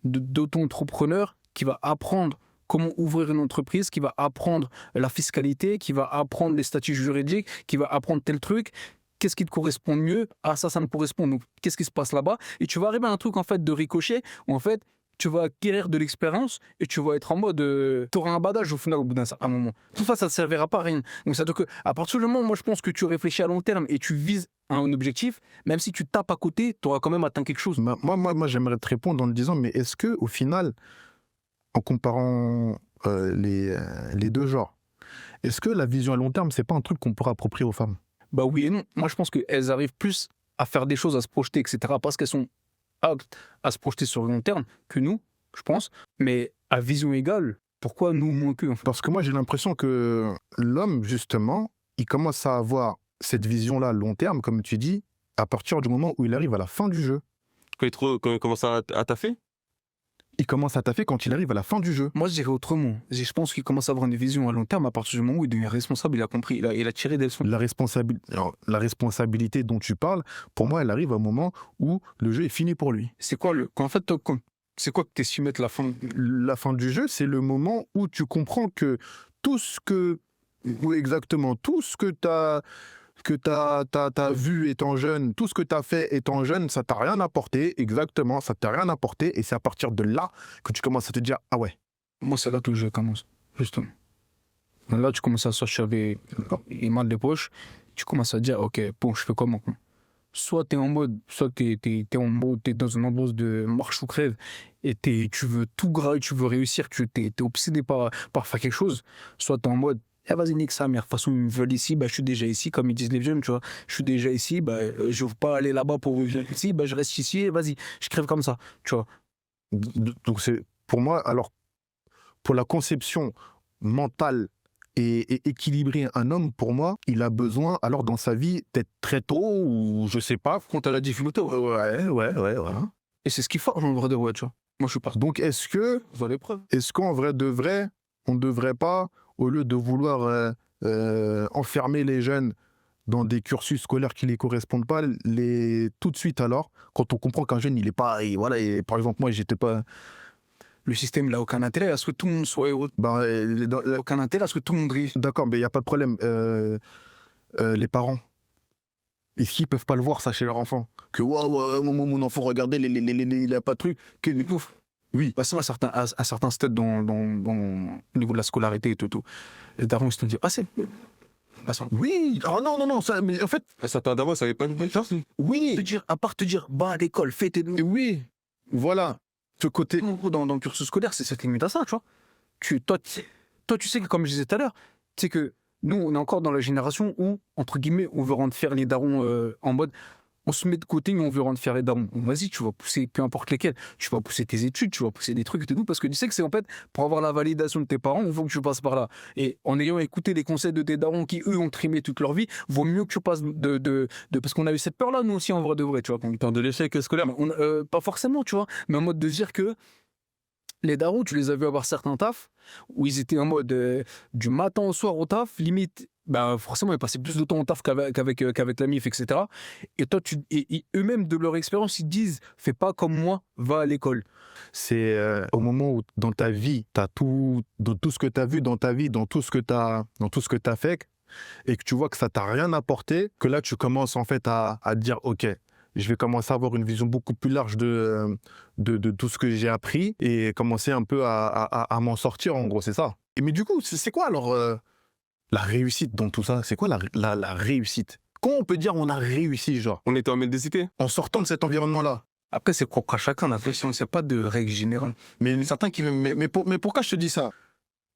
d'auto-entrepreneur qui va apprendre comment ouvrir une entreprise, qui va apprendre la fiscalité, qui va apprendre les statuts juridiques, qui va apprendre tel truc. Qu'est-ce qui te correspond mieux? Ah, ça me correspond. Donc, qu'est-ce qui se passe là-bas? Et tu vas arriver à un truc, en fait, de ricochet, où, en fait, tu vas acquérir de l'expérience et tu vas être en mode... tu auras un badage, au final, au bout d'un certain moment. Tout ça, ça ne te servira pas à rien. Donc, c'est-à-dire qu'à partir du moment où, moi, je pense que tu réfléchis à long terme et tu vises un objectif, même si tu tapes à côté, tu auras quand même atteint quelque chose. Moi, j'aimerais te répondre en te disant, mais est-ce que, au final, en comparant les deux genres, est-ce que la vision à long terme, c'est pas un truc qu'on pourra approprier aux femmes? Bah oui et non. Moi, je pense qu'elles arrivent plus à faire des choses, à se projeter, etc. parce qu'elles sont aptes à se projeter sur le long terme que nous, je pense. Mais à vision égale, pourquoi nous moins qu'eux, en fait? Parce que moi, j'ai l'impression que l'homme, justement, il commence à avoir cette vision-là à long terme, comme tu dis, à partir du moment où il arrive à la fin du jeu. Quand il commence à taffer? Il commence à taffer quand il arrive à la fin du jeu. Moi, je dirais autrement. Je pense qu'il commence à avoir une vision à long terme à partir du moment où il devient responsable, il a compris, il a tiré des leçons. La responsabilité dont tu parles, pour moi, elle arrive à un moment où le jeu est fini pour lui. C'est quoi c'est quoi que tu estimes être la fin? La fin du jeu, c'est le moment où tu comprends que tout ce que t'as vu étant jeune, tout ce que t'as fait étant jeune, ça t'a rien apporté, exactement, ça t'a rien apporté, et c'est à partir de là que tu commences à te dire, ah ouais. Moi, c'est là que le jeu commence. Justement. Là, tu commences à sortir les mains des poches, tu commences à dire, ok, bon, je fais comment? Soit t'es dans une ambiance de marche ou crève, et tu veux tout grailler, tu veux réussir, t'es obsédé par faire quelque chose, soit t'es en mode, vas-y, nique sa mère, de toute façon, ils me veulent ici, je suis déjà ici, comme ils disent les jeunes, tu vois, je suis déjà ici, je veux pas aller là-bas pour venir ici, je reste ici, et vas-y, je crève comme ça, tu vois. Donc c'est, pour moi, alors, pour la conception mentale et équilibrer un homme, pour moi, il a besoin, alors dans sa vie, d'être très tôt, ou je sais pas, quand à la difficulté, ouais. Et c'est ce qui forge en vrai de vrai, tu vois. Moi, je suis pas. Donc, est-ce qu'en vrai de vrai, on ne devrait pas, au lieu de vouloir enfermer les jeunes dans des cursus scolaires qui ne les correspondent pas, tout de suite alors, quand on comprend qu'un jeune, il est pas, et par exemple, moi, j'étais pas... Le système n'a aucun intérêt à ce que tout le monde soit heureux. Aucun intérêt à ce que tout le monde rit. D'accord, mais il n'y a pas de problème. Les parents, est-ce qu'ils ne peuvent pas le voir, ça, chez leur enfant? Que mon enfant, regardez, il n'a pas de truc. Oui. Ça, à certains stades au niveau de la scolarité et tout. Les darons, ils se disent, c'est... Oui, non, ça, mais en fait... Certains darons, ça n'avait pas une bonne chance. Oui. À part te dire, à l'école, fais tes... Oui, voilà. Ce côté... Dans le cursus scolaire, c'est cette limite à ça, tu vois. Toi, tu sais que, comme je disais tout à l'heure, tu sais que nous, on est encore dans la génération où, entre guillemets, on veut rendre fiers les darons en mode... On se met de côté, mais on veut rendre fiers les darons. Vas-y, tu vas pousser, peu importe lesquels. Tu vas pousser tes études, tu vas pousser des trucs et tout, parce que tu sais que c'est en fait, pour avoir la validation de tes parents, il faut que tu passes par là. Et en ayant écouté les conseils de tes darons qui, eux, ont trimé toute leur vie, vaut mieux que tu passes parce qu'on a eu cette peur-là, nous aussi, en vrai de vrai, tu vois. Peur de l'échec scolaire. Pas forcément, tu vois, mais en mode de dire que les darons, tu les as vus avoir certains tafs où ils étaient en mode du matin au soir au taf, limite, forcément, ils passaient plus de temps au taf qu'avec la MIF, etc. Et toi, eux-mêmes, de leur expérience, ils disent, fais pas comme moi, va à l'école. C'est au moment où, dans ta vie, dans tout ce que tu as vu dans ta vie, dans tout ce que tu as fait, et que tu vois que ça t'a rien apporté, que là, tu commences en fait à dire, ok, je vais commencer à avoir une vision beaucoup plus large de tout ce que j'ai appris et commencer un peu à m'en sortir, en gros, c'est ça. Mais du coup, c'est quoi alors la réussite dans tout ça? C'est quoi la réussite? Comment on peut dire on a réussi, genre? On était en mendicité. En sortant de cet environnement-là. Après, c'est propre à chacun, la question, c'est pas de règle générale. Mais certains qui... Mais pourquoi je te dis ça?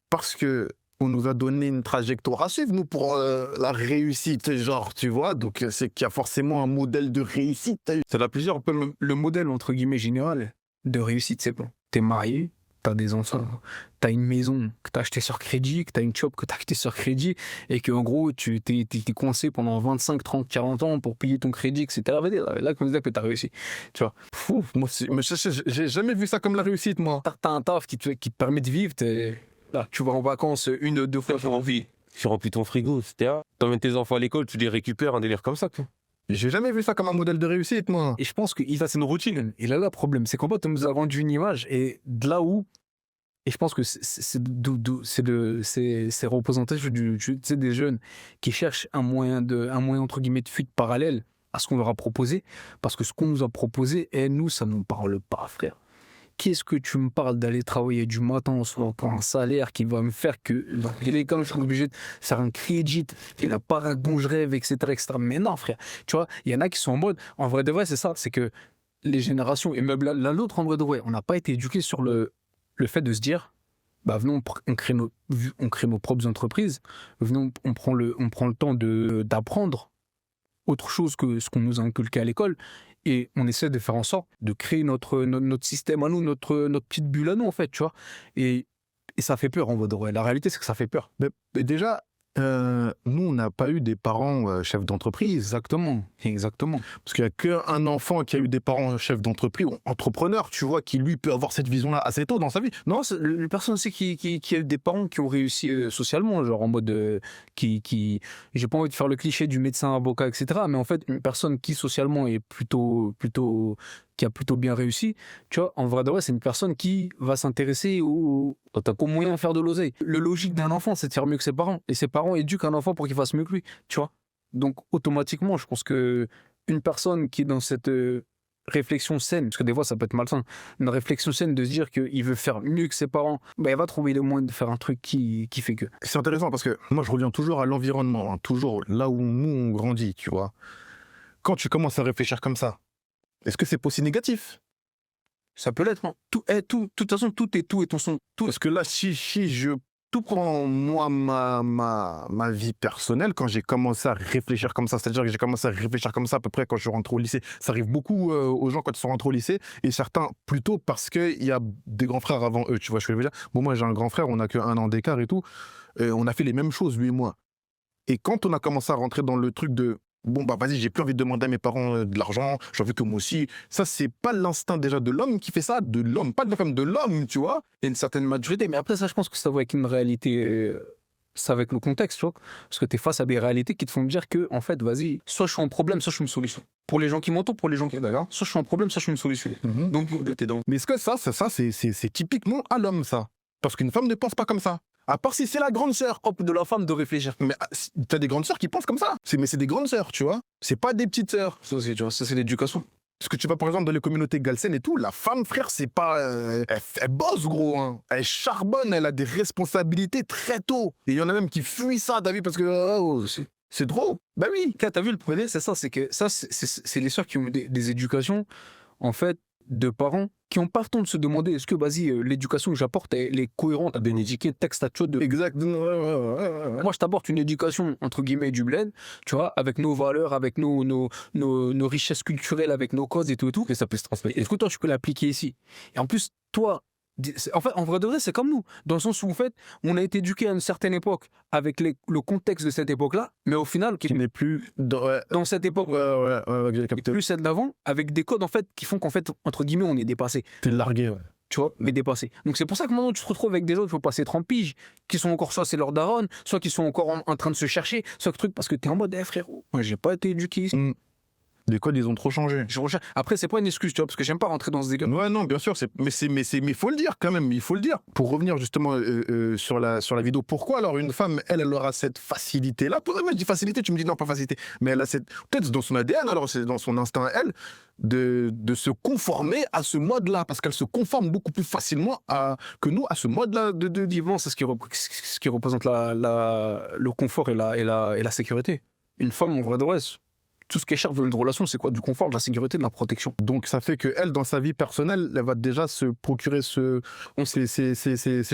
Parce que on nous a donné une trajectoire à suivre, nous, pour la réussite, genre, tu vois. Donc, c'est qu'il y a forcément un modèle de réussite. Ça a plusieurs. Le modèle, entre guillemets, général de réussite, c'est bon. T'es marié, t'as des enfants, t'as une maison que t'as achetée sur crédit, que t'as une shop que t'as achetée sur crédit, et qu'en gros, tu t'es coincé pendant 25, 30, 40 ans pour payer ton crédit, etc. Là, comme ça que t'as réussi, tu vois. Moi, j'ai jamais vu ça comme la réussite, moi. T'as un taf qui te permet de vivre, là, tu vas en vacances 1 ou 2 fois par envie. Tu remplis ton frigo, etc. T'emmènes tes enfants à l'école, tu les récupères, un délire comme ça, quoi. J'ai jamais vu ça comme un modèle de réussite, moi. Et je pense que ça, c'est une routine. Et là, le problème, c'est qu'en fait, on nous a vendu une image, et de là où... Et je pense que c'est représentatif des jeunes qui cherchent un moyen entre guillemets de fuite parallèle à ce qu'on leur a proposé. Parce que ce qu'on nous a proposé, nous, ça ne nous parle pas, frère. Qu'est-ce que tu me parles d'aller travailler du matin au soir pour un salaire qui va me faire que, comme je suis obligé de faire un crédit, et la parade dont je rêve, etc., etc. Mais non, frère. Tu vois, il y en a qui sont en mode, en vrai de vrai, c'est ça, c'est que les générations, et même l'autre en vrai de vrai, on n'a pas été éduqués sur le fait de se dire, venons, on crée nos propres entreprises, venons, on prend le temps d'apprendre autre chose que ce qu'on nous a inculqué à l'école, et on essaie de faire en sorte de créer notre système à nous, notre petite bulle à nous, en fait, tu vois. Et ça fait peur, en vrai. La réalité, c'est que ça fait peur. Mais déjà, nous, on n'a pas eu des parents chefs d'entreprise. Exactement. Parce qu'il n'y a qu'un enfant qui a eu des parents chefs d'entreprise, ou entrepreneurs, tu vois, qui lui peut avoir cette vision-là assez tôt dans sa vie. Non, les personnes aussi qui a eu des parents qui ont réussi socialement, genre en mode j'ai pas envie de faire le cliché du médecin, avocat, etc. Mais en fait, une personne qui socialement est qui a plutôt bien réussi, tu vois, en vrai de vrai, c'est une personne qui va s'intéresser aux moyens de faire de l'oseille. Le logique d'un enfant, c'est de faire mieux que ses parents. Et ses parents éduquent un enfant pour qu'il fasse mieux que lui, tu vois. Donc, automatiquement, je pense que une personne qui est dans cette réflexion saine, parce que des fois ça peut être malsain, une réflexion saine de se dire qu'il veut faire mieux que ses parents, bah, il va trouver le moyen de faire un truc qui fait que. C'est intéressant parce que moi, je reviens toujours à l'environnement, hein, toujours là où nous, on grandit, tu vois. Quand tu commences à réfléchir comme ça, est-ce que c'est pas aussi négatif? Ça peut l'être, hein. De toute façon, tout est ton son. Tout. Parce que là, si je tout prends, moi, ma vie personnelle, quand j'ai commencé à réfléchir comme ça, c'est-à-dire que j'ai commencé à réfléchir comme ça à peu près quand je rentre au lycée. Ça arrive beaucoup aux gens quand ils sont rentrés au lycée, et certains plutôt parce qu'il y a des grands frères avant eux, tu vois ce que je veux dire. Bon, moi, j'ai un grand frère, on n'a qu'un an d'écart et tout. On a fait les mêmes choses, lui et moi. Et quand on a commencé à rentrer dans le truc de bon, bah vas-y, j'ai plus envie de demander à mes parents de l'argent, j'ai envie que moi aussi. Ça, c'est pas l'instinct déjà de l'homme qui fait ça, de l'homme, pas de la femme, de l'homme, tu vois. Il y a une certaine maturité, mais après ça, je pense que ça va avec une réalité, ça avec le contexte, tu vois. Parce que tu es face à des réalités qui te font dire que, en fait, vas-y, soit je suis en problème, soit je suis une solution. Pour les gens qui m'entourent, pour les gens qui... D'accord. Soit je suis en problème, soit je suis une solution. Donc, t'es dans... Mais est-ce que ça c'est typiquement à l'homme, ça? Parce qu'une femme ne pense pas comme ça. À part si c'est la grande sœur. Propre de la femme de réfléchir. Mais t'as des grandes sœurs qui pensent comme ça. Mais c'est des grandes sœurs, tu vois. C'est pas des petites sœurs. Ça, tu vois, ça c'est l'éducation. Parce que tu vas par exemple dans les communautés galsen et tout, la femme, frère, c'est pas... elle bosse, gros. Hein. Elle charbonne, elle a des responsabilités très tôt. Et il y en a même qui fuient ça, David, parce que... c'est trop. Bah oui. T'as vu le problème, c'est ça, c'est que ça, c'est les sœurs qui ont des éducations, en fait, de parents qui n'ont pas le temps de se demander est-ce que, vas-y, l'éducation que j'apporte, elle est cohérente, à bien éduquer, texte à chaud de... Exactement. Moi, je t'apporte une éducation, entre guillemets, du bled, tu vois, avec nos valeurs, avec nos richesses culturelles, avec nos codes et tout, et ça peut se transmettre. Est-ce que toi, tu peux l'appliquer ici? Et en plus, toi, en fait, en vrai de vrai, c'est comme nous, dans le sens où, en fait, on a été éduqué à une certaine époque, avec le contexte de cette époque-là, mais au final, qui n'est plus dans cette époque, plus celle d'avant, avec des codes, en fait, qui font qu'en fait, entre guillemets, on est dépassé. T'es largué, ouais. Tu vois, mais dépassé. Donc c'est pour ça que maintenant tu te retrouves avec des gens qui faut passer 30 piges, qui sont encore soit c'est leur daronne, soit qui sont encore en train de se chercher, soit que truc parce que t'es en mode, frérot, moi j'ai pas été éduqué ici. Les codes, ils ont trop changé. Après, c'est pas une excuse, tu vois, parce que j'aime pas rentrer dans ce délire. Ouais, non, bien sûr, mais il faut le dire quand même, il faut le dire. Pour revenir justement sur la vidéo, pourquoi alors une femme, elle aura cette facilité-là? Pour moi, je dis facilité, tu me dis non, pas facilité, mais elle a cette, peut-être dans son ADN, alors c'est dans son instinct, elle, de se conformer à ce mode-là, parce qu'elle se conforme beaucoup plus facilement que nous à ce mode-là de vivant. C'est ce qui représente le confort et la sécurité. Une femme, en vrai de vrai, tout ce qu'elle cherche dans une relation, c'est quoi? Du confort, de la sécurité, de la protection. Donc ça fait qu'elle, dans sa vie personnelle, elle va déjà se procurer ces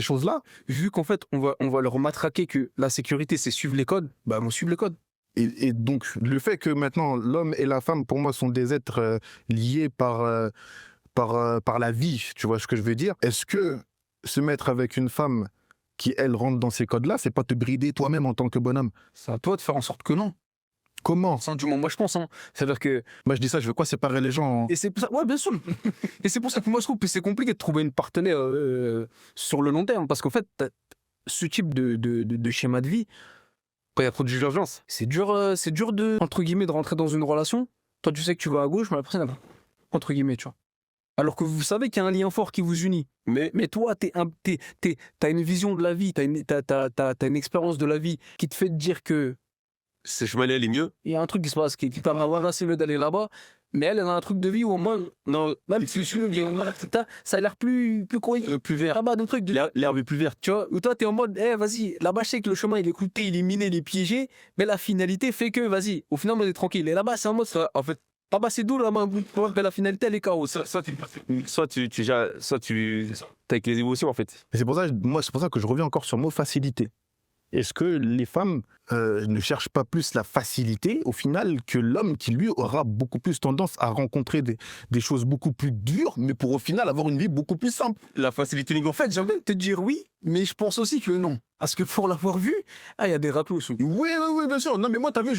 choses-là. Vu qu'en fait, on va leur matraquer que la sécurité, c'est suivre les codes, bah on suit les codes. Et donc, le fait que maintenant, l'homme et la femme, pour moi, sont des êtres liés par la vie, tu vois ce que je veux dire? Est-ce que se mettre avec une femme qui, elle, rentre dans ces codes-là, c'est pas te brider toi-même en tant que bonhomme? C'est à toi de faire en sorte que non. Comment? Du moins, moi je pense, hein. C'est-à-dire que... Moi je dis ça, je veux quoi séparer les gens? Et c'est pour ça, ouais, bien sûr. Et c'est pour ça que moi je trouve que c'est compliqué de trouver une partenaire sur le long terme, parce qu'en fait, ce type de schéma de vie, quand il y a trop d'urgence, c'est dur de, entre guillemets, de rentrer dans une relation. Toi tu sais que tu vas à gauche, mais la personne elle va, entre guillemets, tu vois. Alors que vous savez qu'il y a un lien fort qui vous unit. Mais toi, t'as une vision de la vie, t'as une expérience de la vie qui te fait te dire que ce chemin-là, il est mieux. Il y a un truc qui se passe qui t'a assez mieux d'aller là-bas, mais elle a un truc de vie où au moins, non, même si ça a l'air plus plus vert. Là-bas, un truc l'herbe est plus verte. Tu vois, où toi, t'es en mode, vas-y, là-bas, je sais que le chemin, il est coûté, il est miné, il est piégé, mais la finalité fait que, vas-y, au final, on est tranquille. Et là-bas, c'est en mode, en fait, là-bas, c'est doux, là-bas, la finalité, elle est chaos. Soit tu t'es avec les émotions, en fait. C'est pour ça que je reviens encore sur le mot facilité. Est-ce que les femmes ne cherchent pas plus la facilité, au final, que l'homme qui, lui, aura beaucoup plus tendance à rencontrer des choses beaucoup plus dures, mais pour, au final, avoir une vie beaucoup plus simple? La facilité, en fait, j'ai envie de te dire oui, mais je pense aussi que non. Parce que pour l'avoir vu, il y a des raclos. Oui, bien sûr. Non, mais moi, t'as vu, ouais.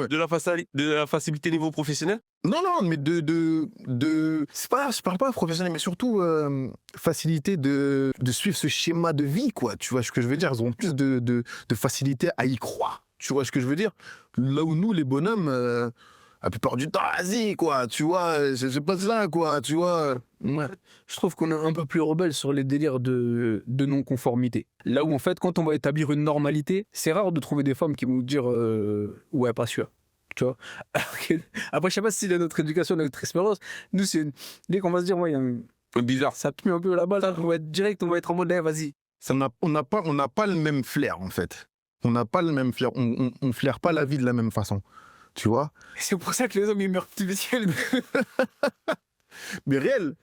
De la facilité niveau professionnel? Non, mais je parle pas professionnel, mais surtout facilité de suivre ce schéma de vie, quoi. Tu vois ce que je veux dire? Ils ont plus de facilité à y croire. Tu vois ce que je veux dire? Là où nous, les bonhommes, la plupart du temps, vas-y, quoi. Tu vois, c'est pas ça, quoi. Tu vois. Ouais. Je trouve qu'on est un peu plus rebelle sur les délires de non-conformité. Là où, en fait, quand on va établir une normalité, c'est rare de trouver des femmes qui vont nous dire ouais, pas sûr. Tu vois. Après, je sais pas si c'est notre éducation, notre expérience. Nous, dès qu'on va se dire, ouais, bizarre. Ça pue un peu la balle, on va être direct, on va être en mode, vas-y. On n'a pas le même flair, en fait. On n'a pas le même flair. On flaire pas la vie de la même façon. Tu vois. C'est pour ça que les hommes, ils meurent plus vite. Mais réel.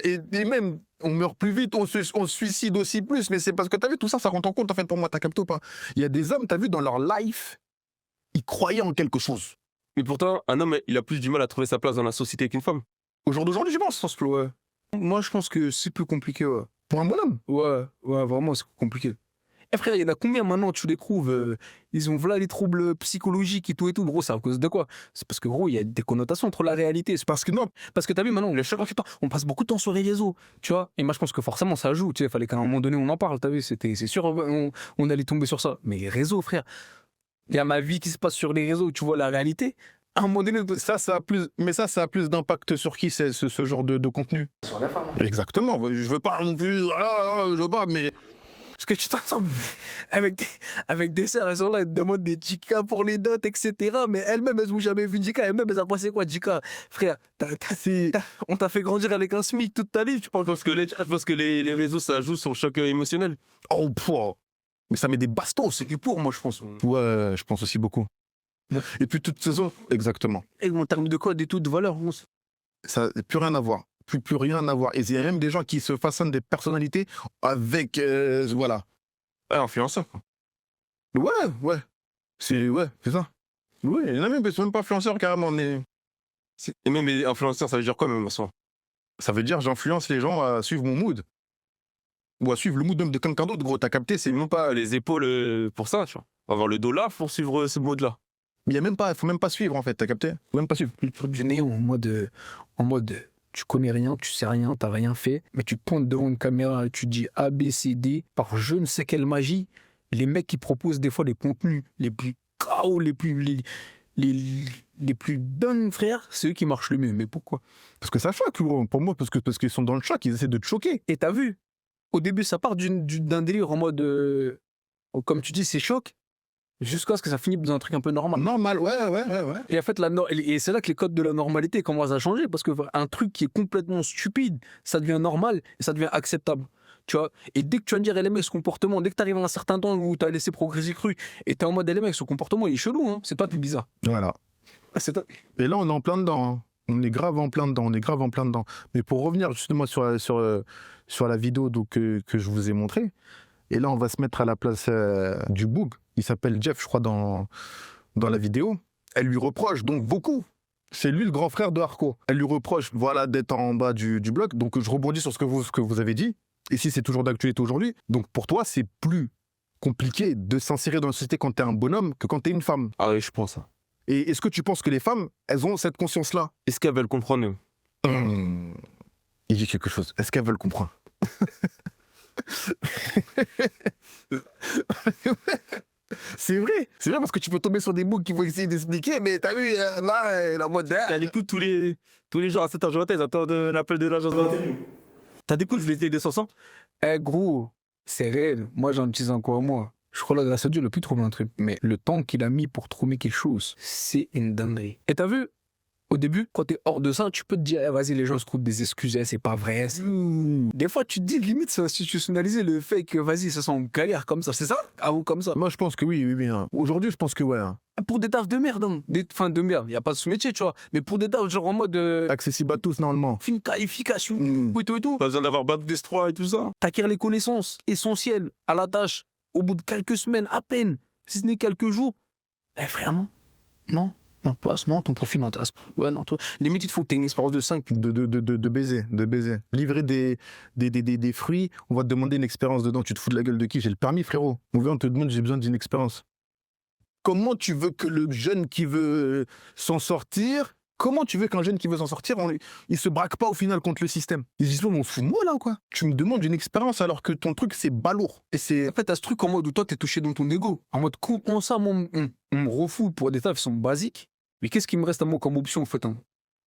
Et même, on meurt plus vite, on se suicide aussi plus. Mais c'est parce que t'as vu, tout ça, ça rentre en compte, en fait, pour moi, t'as capté ou pas? Il y a des hommes, t'as vu, dans leur life, ils croyaient en quelque chose. Mais pourtant, un homme, il a plus du mal à trouver sa place dans la société qu'une femme. Au jour d'aujourd'hui, je pense, ce flow, ouais. Moi, je pense que c'est plus compliqué, ouais. Pour un bonhomme? Ouais, vraiment, c'est compliqué. Eh frère, il y en a combien maintenant, tu les trouves ils ont voilà les troubles psychologiques et tout, gros, c'est à cause de quoi? C'est parce que, gros, il y a des connotations entre la réalité. C'est parce que, non, parce que t'as vu maintenant, on passe beaucoup de temps sur les réseaux, tu vois. Et moi, je pense que forcément, ça joue, tu sais, il fallait qu'à un moment donné, on en parle, t'as vu, c'est sûr, on allait tomber sur ça. Mais les réseaux, frère, il y a ma vie qui se passe sur les réseaux, tu vois la réalité. À un moment donné, ça a plus d'impact sur qui c'est ce genre de contenu? Sur la femme. Exactement. Je veux pas non plus, je veux pas, mais. Parce que tu t'entends avec des sœurs, elles sont là, elles te demandent des Jika pour les dots, etc. Mais elles-mêmes, elles n'ont jamais vu Jika. Elles-mêmes, elles ont pensé quoi, Jika? Frère, on t'a fait grandir avec un SMIC toute ta vie. Je pense que les réseaux, ça joue sur le choc émotionnel. Oh, pouah. Mais ça met des bastos. C'est du pour, moi, je pense. Ouais, je pense aussi beaucoup. Et puis, toute saison. Exactement. Et en termes de code et tout, de valeur, ça n'a plus rien à voir. Plus rien à voir. Et il y a même des gens qui se façonnent des personnalités avec, voilà. Influenceur. Ouais. C'est ça. Oui, il y en a même qui sont même pas influenceurs carrément. Mais... Et même les influenceurs, ça veut dire quoi même, ça? Ça veut dire j'influence les gens à suivre mon mood. Ou à suivre le mood même de quelqu'un d'autre, gros. T'as capté, c'est même pas les épaules pour ça, tu vois. Avoir le dos là pour suivre ce mood-là. Mais il faut même pas suivre en fait, t'as capté? Faut même pas suivre. Le truc du néo en mode tu connais rien, tu sais rien, t'as rien fait, mais tu te pointes devant une caméra et tu dis A, B, C, D, par je ne sais quelle magie, les mecs qui proposent des fois les contenus les plus KO, les plus dingues, frère, c'est eux qui marchent le mieux. Mais pourquoi? Parce que ça choque, gros. Pour moi, parce qu'ils sont dans le choc, ils essaient de te choquer. Et t'as vu, au début, ça part d'un délire en mode, comme tu dis, c'est choc, jusqu'à ce que ça finisse dans un truc un peu normal. Normal, ouais. Et en fait, et c'est là que les codes de la normalité commencent à changer, parce qu'un truc qui est complètement stupide, ça devient normal et ça devient acceptable. Tu vois, et dès que tu vas me dire, les mecs, ce comportement, dès que tu arrives à un certain temps où tu as laissé progresser cru, et tu es en mode, les mecs, ce comportement, il est chelou, hein. C'est toi, t'es bizarre. Voilà. Et là, on est en plein dedans. Hein. On est grave en plein dedans. Mais pour revenir justement sur la vidéo donc, que je vous ai montrée, et là, on va se mettre à la place du boug. Il s'appelle Jeff, je crois, dans la vidéo. Elle lui reproche donc beaucoup. C'est lui le grand frère de Arco. Elle lui reproche, voilà, d'être en bas du bloc. Donc, je rebondis sur ce que vous avez dit. Et si c'est toujours d'actualité aujourd'hui. Donc, pour toi, c'est plus compliqué de s'insérer dans la société quand t'es un bonhomme que quand t'es une femme. Ah oui, je pense. Et est-ce que tu penses que les femmes, elles ont cette conscience-là? Est-ce qu'elles veulent comprendre? Il dit quelque chose. Est-ce qu'elles veulent comprendre? C'est vrai parce que tu peux tomber sur des boucs qui vont essayer d'expliquer, mais t'as vu, là, la mode... T'as des coups tous les jours à 7h du matin, ils attendent l'appel de l'agence de l'intérim. T'as des coups, je les ai 200. Gros, c'est réel. Moi, j'en utilise encore moi. Je crois que grâce à Dieu, il a pu trouver un truc. Mais le temps qu'il a mis pour trouver quelque chose, c'est une dinguerie. Et t'as vu, au début, quand t'es hors de ça, tu peux te dire, vas-y, les gens se trouvent des excuses, c'est pas vrai. Des fois, tu te dis, limite, c'est institutionnaliser le fait que, vas-y, ça sent galère comme ça. C'est ça? Ah, ou comme ça? Moi, je pense que oui. Hein. Aujourd'hui, je pense que ouais. Hein. Pour des tafs de merde, hein. De merde, il n'y a pas de sous-métier, tu vois. Mais pour des tafs, genre en mode. Accessible à tous, normalement. Une qualification, et tout. Pas besoin d'avoir bac d'S3 et tout ça. T'acquiers les connaissances essentielles à la tâche au bout de quelques semaines, à peine, si ce n'est quelques jours. Eh, frère, non, ton profil m'intéresse pas. Ouais, non, toi. Limite, il te faut que tu aies une expérience de 5. De baiser. Livrer des fruits, on va te demander une expérience dedans. Tu te fous de la gueule de qui? J'ai le permis, frérot. On te demande, j'ai besoin d'une expérience. Comment tu veux que le jeune qui veut s'en sortir, comment tu veux qu'un jeune qui veut s'en sortir, il se braque pas au final contre le système? Ils se disent, on se fout de moi là, quoi. Tu me demandes une expérience alors que ton truc, c'est balourd. Et c'est... En fait, t'as ce truc en mode où toi, t'es touché dans ton ego. En mode, comment ça, on me refoule pour des tafs qui sont basiques. Mais qu'est-ce qui me reste à moi comme option, en fait, hein?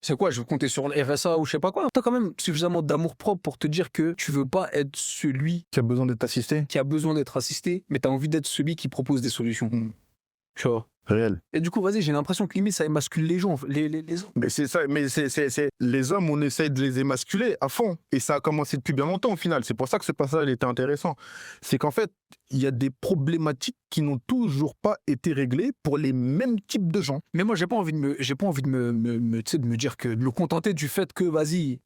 C'est quoi, je vais compter sur le RSA ou je sais pas quoi? T'as quand même suffisamment d'amour-propre pour te dire que tu veux pas être celui qui a besoin d'être assisté. Mais t'as envie d'être celui qui propose des solutions. Tu vois. Réel. Et du coup, vas-y, j'ai l'impression que limite, ça émascule les gens, les hommes. Mais c'est ça, mais c'est les hommes, on essaye de les émasculer à fond. Et ça a commencé depuis bien longtemps au final. C'est pour ça que ce passage était intéressant. C'est qu'en fait, il y a des problématiques qui n'ont toujours pas été réglées pour les mêmes types de gens. Mais moi, j'ai pas envie de me dire que de me contenter du fait que, vas-y,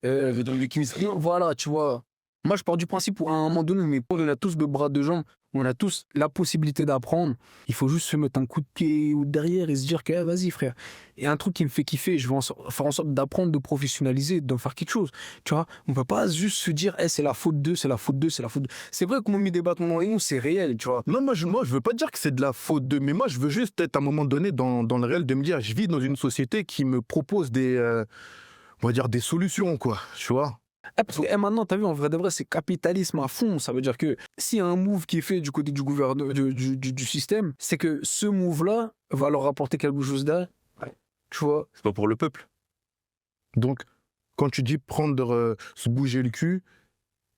voilà, tu vois. Moi, je pars du principe où à un moment donné, on a tous le bras de jambes, on a tous la possibilité d'apprendre. Il faut juste se mettre un coup de pied ou derrière et se dire que, vas-y, frère. Et un truc qui me fait kiffer, je vais faire en sorte d'apprendre, de professionnaliser, d'en faire quelque chose. Tu vois, on peut pas juste se dire, c'est la faute d'eux, c'est la faute d'eux, c'est la faute d'eux. C'est vrai qu'on a mis des bâtons dans les roues, c'est réel, tu vois. Non, moi, je veux pas dire que c'est de la faute d'eux, mais moi, je veux juste être à un moment donné dans le réel de me dire, je vis dans une société qui me propose on va dire, des solutions, quoi, tu vois. Parce que maintenant, t'as vu, en vrai de vrai, c'est capitalisme à fond. Ça veut dire que s'il y a un move qui est fait du côté du gouvernement, du système, c'est que ce move-là va leur rapporter quelque chose derrière. Tu vois. C'est pas pour le peuple. Donc, quand tu dis prendre, se bouger le cul,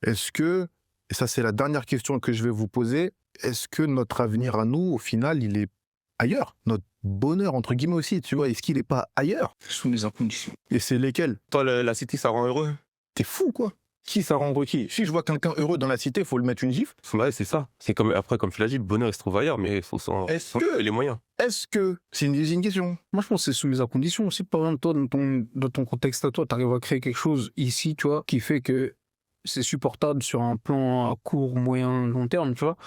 est-ce que, et ça c'est la dernière question que je vais vous poser, est-ce que notre avenir à nous, au final, il est ailleurs? Notre bonheur, entre guillemets aussi, tu vois, est-ce qu'il n'est pas ailleurs? Sous les conditions. Et c'est lesquels? Toi, la cité, ça rend heureux. T'es fou, quoi. Qui ça rend heureux qui? Si je vois quelqu'un heureux dans la cité, il faut le mettre une gifle. Ouais, c'est ça. C'est comme, après, comme tu l'as dit, le bonheur, il se trouve ailleurs, mais il faut s'en les moyens. Est-ce que, c'est une question. Moi, je pense que c'est soumis à condition. Si, par exemple, toi, dans ton contexte à toi, t'arrives à créer quelque chose ici, tu vois, qui fait que c'est supportable sur un plan à court, moyen, long terme, tu vois,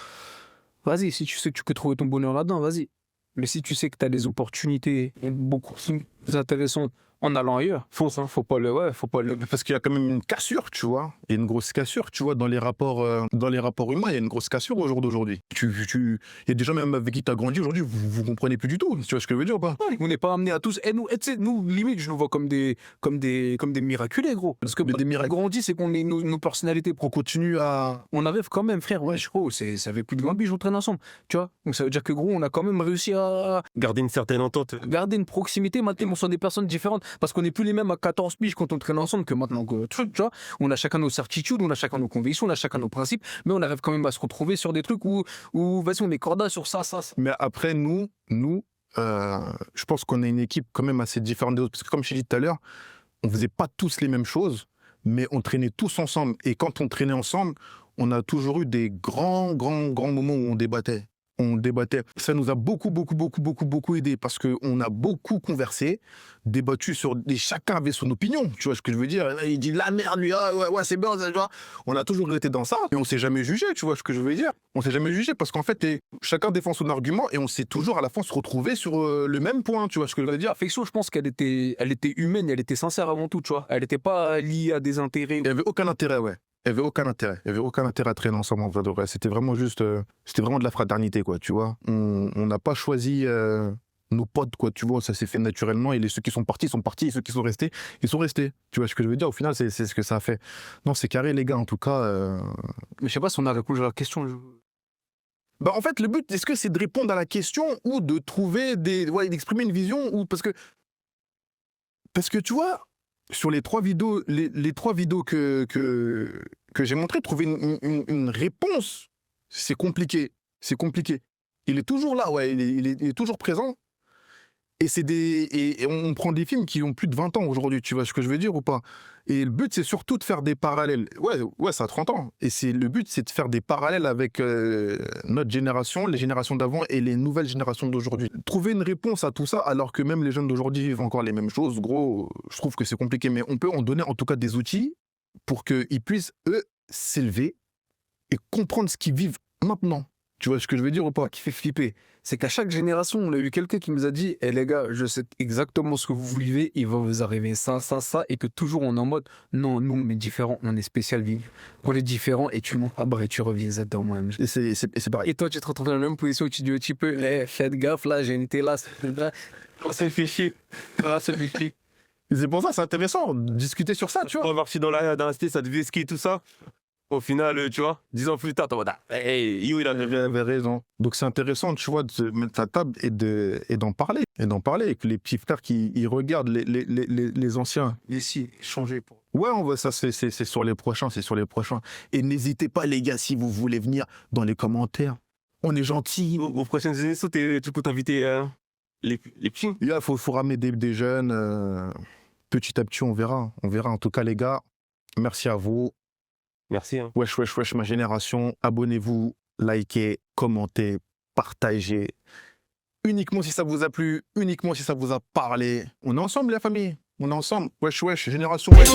vas-y, si tu sais que tu peux trouver ton bonheur là-dedans, vas-y. Mais si tu sais que tu as des opportunités beaucoup plus intéressantes en allant ailleurs, fonce, hein, faut pas le. Parce qu'il y a quand même une cassure, tu vois. Il y a une grosse cassure, tu vois, dans les rapports humains, il y a une grosse cassure au jour d'aujourd'hui. Il y a des gens même avec qui tu as grandi aujourd'hui, vous comprenez plus du tout. Tu vois ce que je veux dire ou pas? On n'est pas amenés à tous. Et nous, limite, je nous vois comme des miraculés, gros. Parce que des miracles grandis, c'est qu'on est nos personnalités. On continue à. On avait quand même, frère, ouais, gros, ça fait plus de 20 biches, on traîne ensemble. Tu vois? Donc ça veut dire que, gros, on a quand même réussi à garder une certaine entente. Garder une proximité. Maintenant, on sont des personnes différentes. Parce qu'on n'est plus les mêmes à 14 piges quand on traîne ensemble que maintenant. Tu vois, on a chacun nos certitudes, on a chacun nos convictions, on a chacun nos principes, mais on arrive quand même à se retrouver sur des trucs où vas-y, on est corda sur ça. Mais après, nous, je pense qu'on est une équipe quand même assez différente des autres. Parce que comme je t'ai dit tout à l'heure, on faisait pas tous les mêmes choses, mais on traînait tous ensemble. Et quand on traînait ensemble, on a toujours eu des grands moments où on débattait. Ça nous a beaucoup aidé parce qu'on a beaucoup conversé, débattu et chacun avait son opinion, tu vois ce que je veux dire. Il dit la merde, lui, ouais, c'est bien, tu vois. On a toujours été dans ça et on s'est jamais jugé, tu vois ce que je veux dire. On s'est jamais jugé parce qu'en fait, chacun défend son argument et on s'est toujours à la fin se retrouver sur le même point, tu vois ce que je veux dire. L'affection, je pense qu'elle était humaine, elle était sincère avant tout, tu vois. Elle n'était pas liée à des intérêts. Il n'y avait aucun intérêt, ouais. Il n'y avait aucun intérêt. Il n'y avait aucun intérêt à traîner ensemble, en vrai de vrai. C'était vraiment juste... c'était vraiment de la fraternité, quoi, tu vois. On n'a pas choisi nos potes, quoi, tu vois. Ça s'est fait naturellement. Et ceux qui sont partis, sont partis. Et ceux qui sont restés, ils sont restés. Tu vois ce que je veux dire? Au final, c'est ce que ça a fait. Non, c'est carré, les gars, en tout cas. Mais je sais pas si on a répondu à la question. Bah, en fait, le but, est-ce que c'est de répondre à la question ou de trouver d'exprimer une vision ou... Parce que, tu vois... Sur les 3 vidéos, les 3 vidéos que j'ai montrées, trouver une réponse, c'est compliqué. C'est compliqué. Il est toujours là, ouais, il est toujours présent. Et on prend des films qui ont plus de 20 ans aujourd'hui, tu vois ce que je veux dire ou pas? Et le but, c'est surtout de faire des parallèles. Ouais, ça a 30 ans. Et le but, c'est de faire des parallèles avec notre génération, les générations d'avant et les nouvelles générations d'aujourd'hui. Trouver une réponse à tout ça, alors que même les jeunes d'aujourd'hui vivent encore les mêmes choses, gros, je trouve que c'est compliqué. Mais on peut en donner en tout cas des outils pour qu'ils puissent, eux, s'élever et comprendre ce qu'ils vivent maintenant. Tu vois ce que je veux dire ou pas? Qui fait flipper, c'est qu'à chaque génération, on a eu quelqu'un qui nous a dit les gars, je sais exactement ce que vous vivez, il va vous arriver ça, et que toujours on est en mode non, nous, on est différents, on est spécial vie. On est différents et tu montes et tu reviens exactement moi-même. Et c'est pareil. Et toi, tu te retrouves dans la même position où tu dis un petit peu faites gaffe, là, j'ai été là, c'est fait chier. C'est pour ça, c'est intéressant de discuter sur ça, tu vois. On va voir si dans la cité, ça devait skier tout ça. Au final, tu vois, 10 ans plus tard, t'es en mode il avait raison. Donc c'est intéressant, tu vois, de se mettre à table et d'en parler. Et que les petits frères qui regardent les anciens. Ici, changer pour. Ouais, ça c'est sur les prochains, Et n'hésitez pas, les gars, si vous voulez venir dans les commentaires. On est gentil. Aux prochaines émissions, tu peux t'inviter les petits. Il faut ramener des jeunes. Petit à petit, on verra. On verra. En tout cas, les gars, merci à vous. Merci. Hein. Wesh, wesh, wesh, ma génération. Abonnez-vous, likez, commentez, partagez. Uniquement si ça vous a plu, uniquement si ça vous a parlé. On est ensemble, la famille. On est ensemble. Wesh, wesh, génération wesh.